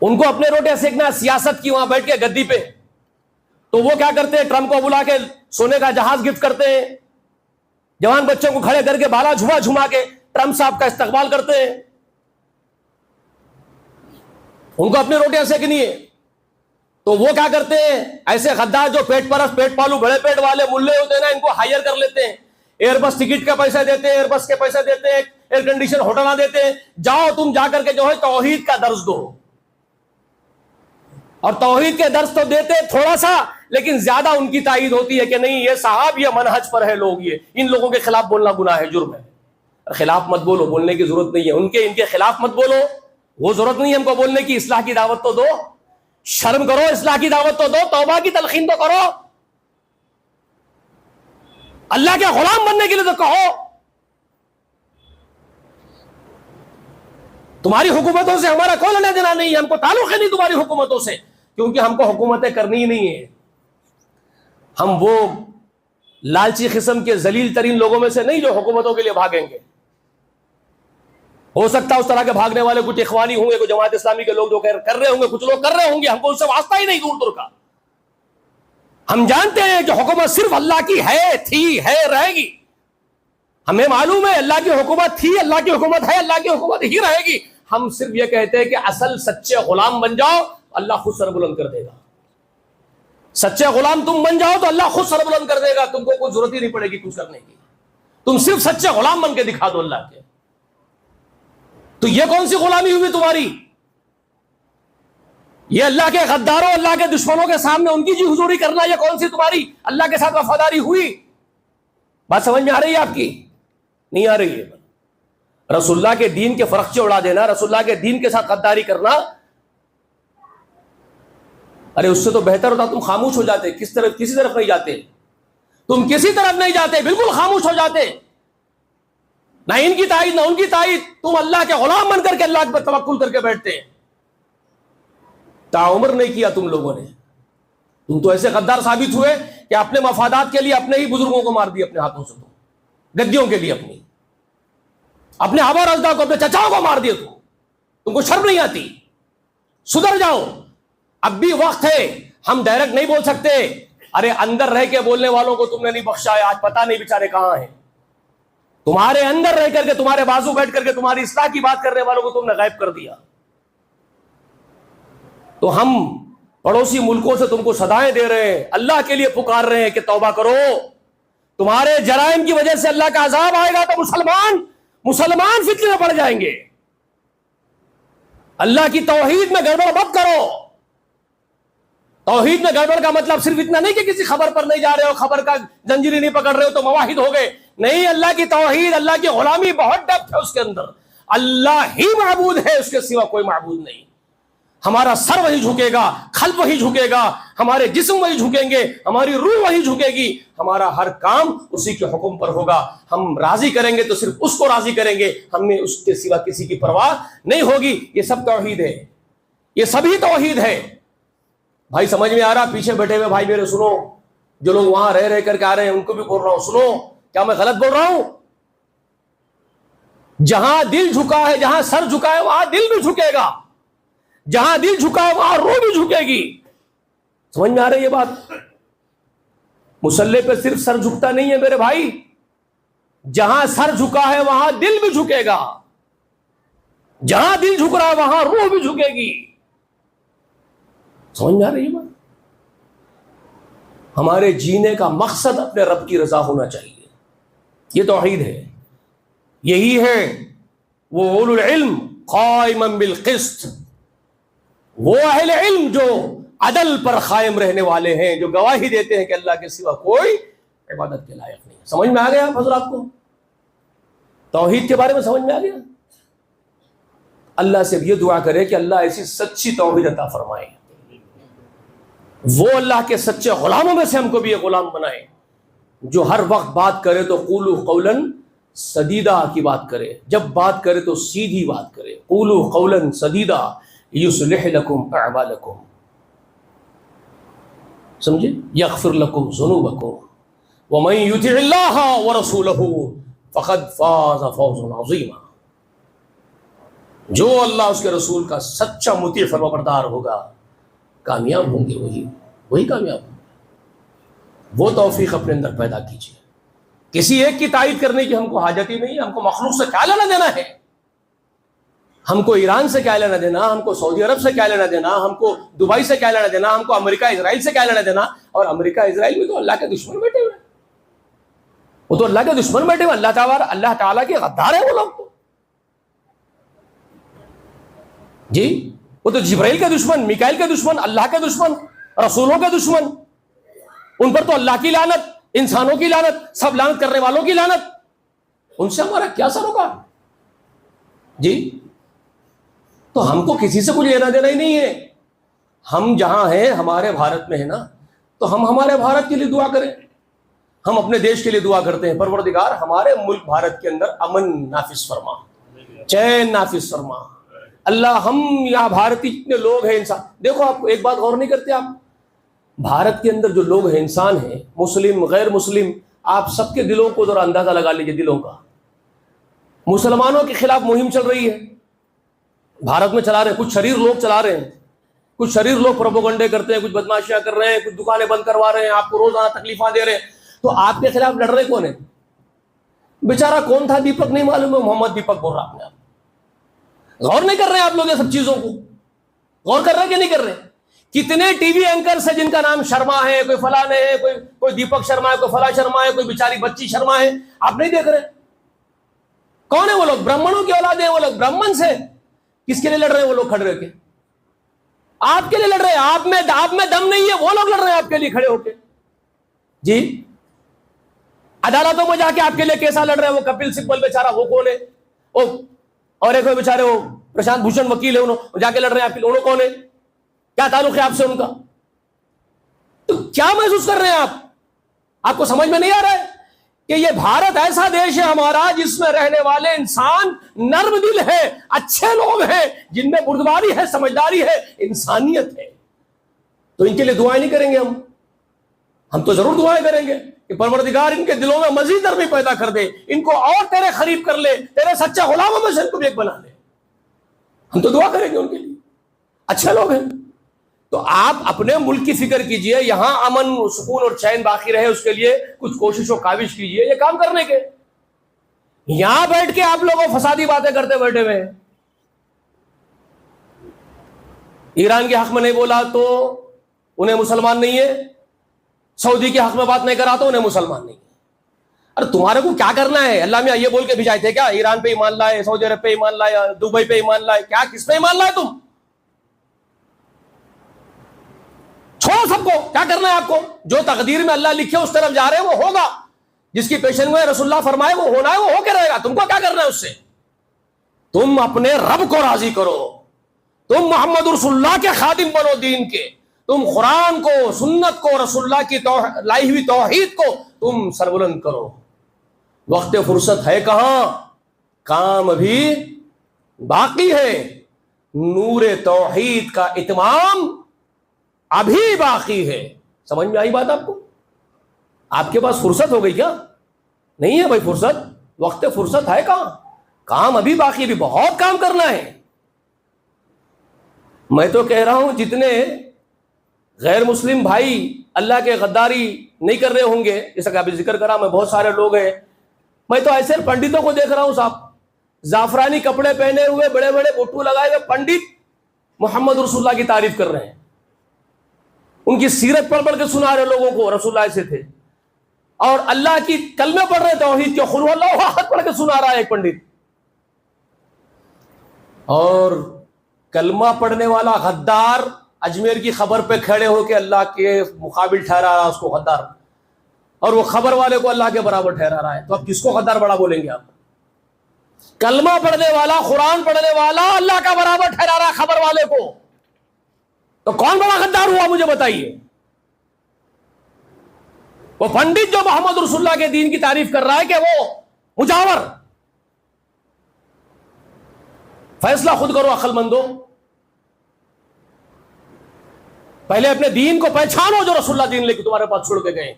ان کو اپنے روٹیاں سیکنا سیاست کی، وہاں بیٹھ کے گدی پہ۔ تو وہ کیا کرتے ہیں، ٹرمپ کو بلا کے سونے کا جہاز گفٹ کرتے ہیں، جوان بچوں کو کھڑے کر کے بالا جھما کے ٹرمپ صاحب کا استقبال کرتے ہیں، ان کو اپنی روٹیاں سیکنی ہے۔ تو وہ کیا کرتے ہیں، ایسے غدار جو پیٹ پرست، پیٹ پالو، بڑے پیٹ والے ملے ہوتے ہیں نا، ان کو ہائر کر لیتے ہیں، ایئر بس ٹکٹ کا پیسہ دیتے ہیں، ایئر بس کے پیسہ دیتے ہیں، ایئر کنڈیشن ہوٹل دیتے ہیں، جاؤ تم جا کر کے جو ہے توحید کا درس دو۔ اور توحید کے درس تو دیتے تھوڑا سا، لیکن زیادہ ان کی تائید ہوتی ہے کہ نہیں یہ صاحب یہ منہج پر ہے لوگ، یہ ان لوگوں کے خلاف بولنا گناہ ہے، جرم ہے۔ خلاف مت بولو، بولنے کی ضرورت نہیں ہے، ان کے خلاف مت بولو، وہ ضرورت نہیں ہے ہم کو بولنے کی، اصلاح کی دعوت تو دو، شرم کرو، اصلاح کی دعوت تو دو، توبہ کی تلقین تو کرو، اللہ کے غلام بننے کے لیے تو کہو۔ تمہاری حکومتوں سے ہمارا کوئی لینا دینا نہیں ہے، ہم کو تعلق ہے نہیں تمہاری حکومتوں سے، کیونکہ ہم کو حکومتیں کرنی ہی نہیں ہے۔ ہم وہ لالچی قسم کے ذلیل ترین لوگوں میں سے نہیں جو حکومتوں کے لیے بھاگیں گے۔ ہو سکتا ہے اس طرح کے بھاگنے والے کچھ اخوانی ہوں گے، کچھ جماعت اسلامی کے لوگ جو کر رہے ہوں گے، کچھ لوگ کر رہے ہوں گے، ہم کو اس سے واسطہ ہی نہیں دور دور کا۔ ہم جانتے ہیں کہ حکومت صرف اللہ کی ہے، تھی، ہے، رہے گی۔ ہمیں معلوم ہے اللہ کی حکومت تھی، اللہ کی حکومت ہے، اللہ کی حکومت ہی رہے گی۔ ہم صرف یہ کہتے ہیں کہ اصل سچے غلام بن جاؤ، اللہ خود سر بلند کر دے گا۔ سچے غلام تم بن جاؤ تو اللہ خود سر بلند کر دے گا، تم کو کوئی ضرورت ہی نہیں پڑے گی کچھ کرنے کی، تم صرف سچے غلام بن کے دکھا دو اللہ کے۔ تو یہ کون سی غلامی ہوئی تمہاری؟ یہ اللہ کے غداروں، اللہ کے دشمنوں کے سامنے ان کی جی حضوری کرنا، یہ کون سی تمہاری اللہ کے ساتھ وفاداری ہوئی؟ بات سمجھ میں آ رہی ہے آپ کی؟ نہیں آ رہی ہے۔ رسول اللہ کے دین کے فرقچے اڑا دینا، رسول اللہ کے دین کے ساتھ غداری کرنا، ارے اس سے تو بہتر ہوتا تم خاموش ہو جاتے، کسی طرف نہیں جاتے، تم کسی طرف نہیں جاتے، بالکل خاموش ہو جاتے، نہ ان کی تائید نہ ان کی تائید، تم اللہ کے غلام بن کر کے اللہ پر توکل کر کے بیٹھتے ہیں۔ تعمر نہیں کیا تم لوگوں نے، تم تو ایسے غدار ثابت ہوئے کہ اپنے مفادات کے لیے اپنے ہی بزرگوں کو مار دیا اپنے ہاتھوں سے، تم گدیوں کے لیے اپنے آبا رضا کو، اپنے چچاؤں کو مار دیا، تم کو شرم نہیں آتی؟ سدھر جاؤ، اب بھی وقت ہے، ہم ڈائریکٹ نہیں بول سکتے، ارے اندر رہ کے بولنے والوں کو تم نے نہیں بخشا ہے، آج پتہ نہیں بیچارے کہاں ہیں، تمہارے اندر رہ کر کے، تمہارے بازو بیٹھ کر کے تمہاری اصلاح کی بات کرنے والوں کو تم نے غائب کر دیا۔ تو ہم پڑوسی ملکوں سے تم کو صدائیں دے رہے ہیں، اللہ کے لیے پکار رہے ہیں کہ توبہ کرو، تمہارے جرائم کی وجہ سے اللہ کا عذاب آئے گا تو مسلمان فتنے میں پڑ جائیں گے۔ اللہ کی توحید میں گڑبڑ مت کرو۔ توحید میں گڑبڑ کا مطلب صرف اتنا نہیں کہ کسی خبر پر نہیں جا رہے ہو، خبر کا زنجیری نہیں پکڑ رہے ہو تو موحد ہو گئے، نہیں، اللہ کی توحید، اللہ کی غلامی بہت ڈیپتھ ہے اس کے اندر، اللہ ہی معبود ہے، اس کے سوا کوئی معبود نہیں۔ ہمارا سر وہی جھکے گا، قلب وہی جھکے گا، ہمارے جسم وہی جھکیں گے، ہماری روح وہی جھکے گی، ہمارا ہر کام اسی کے حکم پر ہوگا، ہم راضی کریں گے تو صرف اس کو راضی کریں گے، ہمیں اس کے سوا کسی کی پرواہ نہیں ہوگی۔ یہ سب توحید ہے، یہ سبھی توحید ہے۔ بھائی سمجھ میں آ رہا؟ پیچھے بیٹھے ہوئے بھائی میرے سنو، جو لوگ وہاں رہ کر کے آ رہے ہیں ان کو بھی بول رہا ہوں، سنو، کیا میں غلط بول رہا ہوں؟ جہاں دل جھکا ہے، جہاں سر جھکا ہے وہاں دل بھی جھکے گا، جہاں دل جھکا ہے وہاں روح بھی جھکے گی۔ سمجھ میں آ رہی ہے بات؟ مصلی پہ صرف سر جھکتا نہیں ہے میرے بھائی، جہاں سر جھکا ہے وہاں دل بھی جھکے گا، جہاں دل جھک رہا ہے وہاں روح بھی جھکے گی۔ سمجھ میں آ رہی ہے بات؟ ہمارے جینے کا مقصد اپنے رب کی رضا ہونا چاہیے، یہ توحید ہے، یہی ہے وہ اولو العلم قائما بالقسط، وہ اہل علم جو عدل پر قائم رہنے والے ہیں، جو گواہی دیتے ہیں کہ اللہ کے سوا کوئی عبادت کے لائق نہیں۔ سمجھ میں آ گیا حضرات کو؟ توحید کے بارے میں سمجھ میں آ گیا؟ اللہ سے یہ دعا کرے کہ اللہ ایسی سچی توحید عطا فرمائے، وہ اللہ کے سچے غلاموں میں سے ہم کو بھی ایک غلام بنائے، جو ہر وقت بات کرے تو قولوا قولا سدیدا کی بات کرے، جب بات کرے تو سیدھی بات کرے، قولوا قولا سدیدا یصلح لکم اعمالکم، سمجھے، یغفر لکم ذنوبکم ومن یطع اللہ ورسولہ فقد فاز فوزا عظیما۔ جو اللہ اس کے رسول کا سچا مطیع فرمانبردار ہوگا، کامیاب ہوں گے، وہی کامیاب ہوں گے۔ وہ توفیق اپنے اندر پیدا کیجیے۔ کسی ایک کی تائید کرنے کی ہم کو حاجت ہی نہیں ہے، ہم کو مخلوق سے کیا لینا دینا ہے، ہم کو ایران سے کیا لینا دینا، ہم کو سعودی عرب سے کیا لینا دینا، ہم کو دبئی سے کیا لینا دینا، ہم کو امریکہ اسرائیل سے کیا لینا دینا۔ اور امریکہ اسرائیل بھی تو اللہ کے دشمن بیٹھے ہوئے، وہ تو اللہ کے دشمن بیٹھے ہوئے، اللہ تعالیٰ کے غدار ہیں وہ لوگ تو، جی وہ تو جبرائیل کے دشمن، میکائیل کے دشمن، اللہ کے دشمن، رسولوں کے دشمن، ان پر تو اللہ کی لعنت، انسانوں کی لعنت، سب لعنت کرنے والوں کی لعنت، ان سے ہمارا کیا سروکار جی؟ تو ہم کو کسی سے کچھ لینا دینا ہی نہیں ہے۔ ہم جہاں ہیں، ہمارے بھارت میں ہے نا، تو ہم ہمارے بھارت کے لیے دعا کریں، ہم اپنے دیش کے لیے دعا کرتے ہیں، پروردگار ہمارے ملک بھارت کے اندر امن نافذ فرما، چین نافذ فرما اللہ۔ ہم یہاں بھارتی جتنے لوگ ہیں انسان، دیکھو آپ ایک بات غور نہیں کرتے آپ، بھارت کے اندر جو لوگ ہیں انسان ہیں، مسلم غیر مسلم، آپ سب کے دلوں کو ذرا اندازہ لگا لیجیے، دلوں کا۔ مسلمانوں کے خلاف مہم چل رہی ہے بھارت میں، چلا رہے ہیں کچھ شریر لوگ، چلا رہے ہیں کچھ شریر لوگ، پروپیگنڈے کرتے ہیں، کچھ بدماشیاں کر رہے ہیں، کچھ دکانیں بند کروا رہے ہیں، آپ کو روزانہ تکلیفاں دے رہے ہیں، تو آپ کے خلاف لڑ رہے کون ہے؟ بیچارہ کون تھا؟ دیپک نہیں معلوم ہے، محمد دیپک بول رہا اپنے آپ۔ غور نہیں کر رہے آپ لوگ یہ سب چیزوں کو؟ غور کر رہے ہیں کہ نہیں کر رہے؟ کتنے ٹی وی اینکرز ہیں جن کا نام شرما ہے، کوئی فلاں ہے، کوئی دیپک شرما ہے، کوئی فلاں شرما ہے، کوئی بیچاری بچی شرما ہے، آپ نہیں دیکھ رہے؟ کون ہے وہ لوگ؟ برہمنوں کی اولاد ہیں وہ لوگ، برہمن سے کس کے لیے لڑ رہے ہیں وہ لوگ کھڑے ہو کے؟ آپ کے لیے لڑ رہے ہیں، آپ میں دم نہیں ہے، وہ لوگ لڑ رہے ہیں آپ کے لیے کھڑے ہو کے. جی عدالتوں میں جا کے آپ کے لیے کیسا لڑ رہے ہیں؟ وہ کپل سبل بیچارہ وہ کون ہے؟ اور ایک بیچارے وہ پرشانت بھوشن وکیل ہے، انہوں جا کے لڑ رہے ہیں آپ کے لیے، انہوں کون ہے؟ کیا تعلق ہے آپ سے ان کا؟ تو کیا محسوس کر رہے ہیں آپ کو سمجھ میں نہیں آ رہا ہے کہ یہ بھارت ایسا دیش ہے ہمارا جس میں رہنے والے انسان نرم دل ہے، اچھے لوگ ہیں، جن میں بردباری ہے، سمجھداری ہے، انسانیت ہے. تو ان کے لیے دعائیں نہیں کریں گے ہم تو ضرور دعائیں کریں گے کہ پروردگار ان کے دلوں میں مزید نرمی پیدا کر دے، ان کو اور تیرے قریب کر لے، تیرے سچا غلاموں میں سے ان کو بھی ایک بنا لے. ہم تو دعا کریں گے ان کے لیے، اچھے لوگ ہیں. تو آپ اپنے ملک کی فکر کیجئے، یہاں امن سکون اور چین باقی رہے، اس کے لیے کچھ کوشش و کاوش کیجئے یہ کام کرنے کے. یہاں بیٹھ کے آپ لوگوں فسادی باتیں کرتے بیٹھے ہوئے ہیں. ایران کے حق میں نہیں بولا تو انہیں مسلمان نہیں ہے، سعودی کے حق میں بات نہیں کرا تو انہیں مسلمان نہیں ہے. ارے تمہارے کو کیا کرنا ہے؟ اللہ میاں یہ بول کے بھیجائے تھے کیا ایران پہ ایمان لائے، سعودی عرب پہ ایمان لائے، دبئی پہ ایمان لائے؟ کیا کس پہ ایمان لائے تم؟ چھوڑو سب کو، کیا کرنا ہے آپ کو؟ جو تقدیر میں اللہ لکھے اس طرف جا رہے ہیں وہ ہوگا، جس کی پیشن گوئی رسول اللہ فرمائے وہ ہونا ہے، وہ ہو کے رہے گا. تم کو کیا کرنا ہے اس سے؟ تم اپنے رب کو راضی کرو، تم محمد رسول اللہ کے خادم بنو دین کے، تم قرآن کو، سنت کو، رسول اللہ کی لائی ہوئی توحید کو تم سربلند کرو. وقت فرصت ہے کہاں، کام ابھی باقی ہے. نور توحید کا اتمام ابھی باقی ہے. سمجھ میں آئی بات آپ کو؟ آپ کے پاس فرصت ہو گئی کیا؟ نہیں ہے بھائی فرصت، وقت فرصت ہے کہاں، کام ابھی باقی، بھی بہت کام کرنا ہے. میں تو کہہ رہا ہوں جتنے غیر مسلم بھائی اللہ کے غداری نہیں کر رہے ہوں گے، جیسا کہ ابھی ذکر کرا میں بہت سارے لوگ ہیں، میں تو ایسے پنڈتوں کو دیکھ رہا ہوں صاحب، زعفرانی کپڑے پہنے ہوئے، بڑے بڑے بوٹو لگائے ہوئے پنڈت محمد رسول اللہ کی تعریف کر رہے ہیں، ان کی سیرت پڑھ پڑھ کے سنا رہے لوگوں کو رسول اللہ ایسے تھے، اور اللہ کی کلمے پڑھ رہے توحید کے، قل اللہ احد پڑھ کے سنا رہا ہے ایک پنڈت. اور کلمہ پڑھنے والا غدار اجمیر کی خبر پہ کھڑے ہو کے اللہ کے مقابل ٹھہرا رہا اس کو غدار، اور وہ خبر والے کو اللہ کے برابر ٹھہرا رہا ہے. تو اب کس کو غدار بڑا بولیں گے آپ؟ کلمہ پڑھنے والا، قرآن پڑھنے والا اللہ کا برابر ٹھہرا رہا خبر والے کو، تو کون بڑا غدار ہوا مجھے بتائیے؟ وہ پنڈت جو محمد رسول اللہ کے دین کی تعریف کر رہا ہے کہ وہ مجاور. فیصلہ خود کرو عقل مندو، پہلے اپنے دین کو پہچانو جو رسول اللہ دین لے کے تمہارے پاس چھوڑ کے گئے.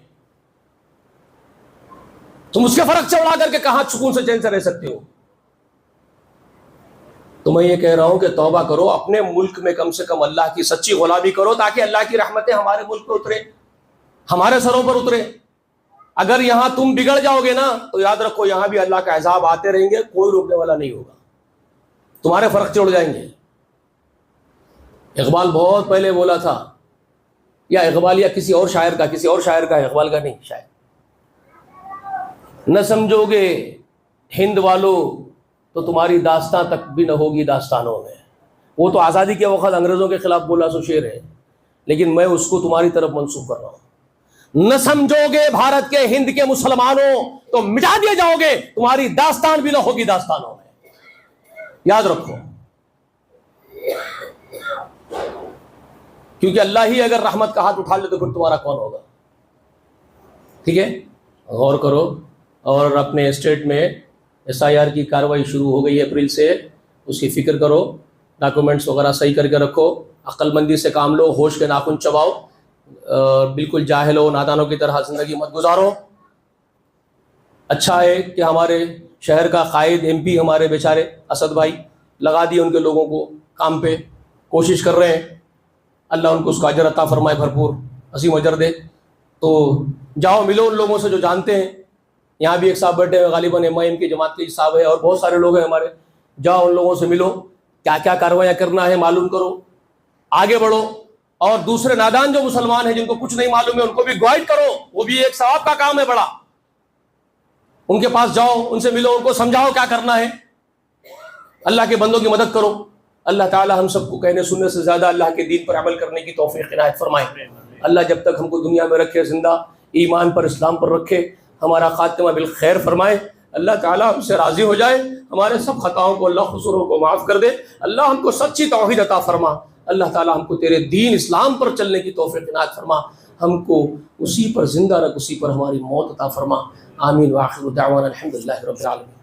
تم اس کے فرق سے اڑا کر کے کہاں سکون سے چین سے رہ سکتے ہو؟ تو میں یہ کہہ رہا ہوں کہ توبہ کرو، اپنے ملک میں کم سے کم اللہ کی سچی غلامی کرو تاکہ اللہ کی رحمتیں ہمارے ملک پہ اترے، ہمارے سروں پر اترے. اگر یہاں تم بگڑ جاؤ گے نا تو یاد رکھو یہاں بھی اللہ کا عذاب آتے رہیں گے، کوئی روکنے والا نہیں ہوگا، تمہارے فرق چڑھ جائیں گے. اقبال بہت پہلے بولا تھا، یا اقبال یا کسی اور شاعر کا ہے، اقبال کا نہیں شاید، نہ سمجھو گے ہند والو تو تمہاری داستان تک بھی نہ ہوگی داستانوں میں. وہ تو آزادی کے وقت انگریزوں کے خلاف بولا سو شعر ہے، لیکن میں اس کو تمہاری طرف منسوخ کر رہا ہوں. نہ سمجھو گے بھارت کے ہند کے مسلمانوں تو مٹا دیے جاؤ گے، تمہاری داستان بھی نہ ہوگی داستانوں میں. یاد رکھو، کیونکہ اللہ ہی اگر رحمت کا ہاتھ اٹھا لے تو پھر تمہارا کون ہوگا؟ ٹھیک ہے، غور کرو. اور اپنے اسٹیٹ میں SIR کی کارروائی شروع ہو گئی ہے اپریل سے، اس کی فکر کرو، ڈاکومنٹس وغیرہ صحیح کر کے رکھو، عقل مندی سے کام لو، ہوش کے ناخن چباؤ، بالکل جاہلوں نادانوں کی طرح زندگی مت گزارو. اچھا ہے کہ ہمارے شہر کا قائد MP ہمارے بیچارے اسد بھائی لگا دیے ان کے لوگوں کو کام پہ، کوشش کر رہے ہیں، اللہ ان کو اس کا اجر عطا فرمائے، بھرپور عظیم اجر دے. تو جاؤ ملو ان لوگوں سے جو جانتے ہیں. یہاں بھی ایک صاحب بیٹھے ہوئے غالباً MIM کی جماعت کے صاحب ہے، اور بہت سارے لوگ ہیں ہمارے. جاؤ ان لوگوں سے ملو، کیا کیا کاروائیاں کرنا ہے معلوم کرو، آگے بڑھو. اور دوسرے نادان جو مسلمان ہیں جن کو کچھ نہیں معلوم ہے ان کو بھی گائیڈ کرو، وہ بھی ایک ثواب کا کام ہے بڑا. ان کے پاس جاؤ، ان سے ملو، ان کو سمجھاؤ کیا کرنا ہے. اللہ کے بندوں کی مدد کرو. اللہ تعالی ہم سب کو کہنے سننے سے زیادہ اللہ کے دین پر عمل کرنے کی توفیق عنایت فرمائے. اللہ جب تک ہم کو دنیا میں رکھے زندہ، ایمان پر اسلام پر رکھے، ہمارا خاتمہ بالخیر فرمائے. اللہ تعالی ہم سے راضی ہو جائے، ہمارے سب خطاؤں کو اللہ قصوروں کو معاف کر دے. اللہ ہم کو سچی توحید عطا فرما. اللہ تعالی ہم کو تیرے دین اسلام پر چلنے کی توفیق عنایت فرما. ہم کو اسی پر زندہ رکھ، اسی پر ہماری موت عطا فرما. آمین. وآخر دعوانا الحمدللہ رب العالمین.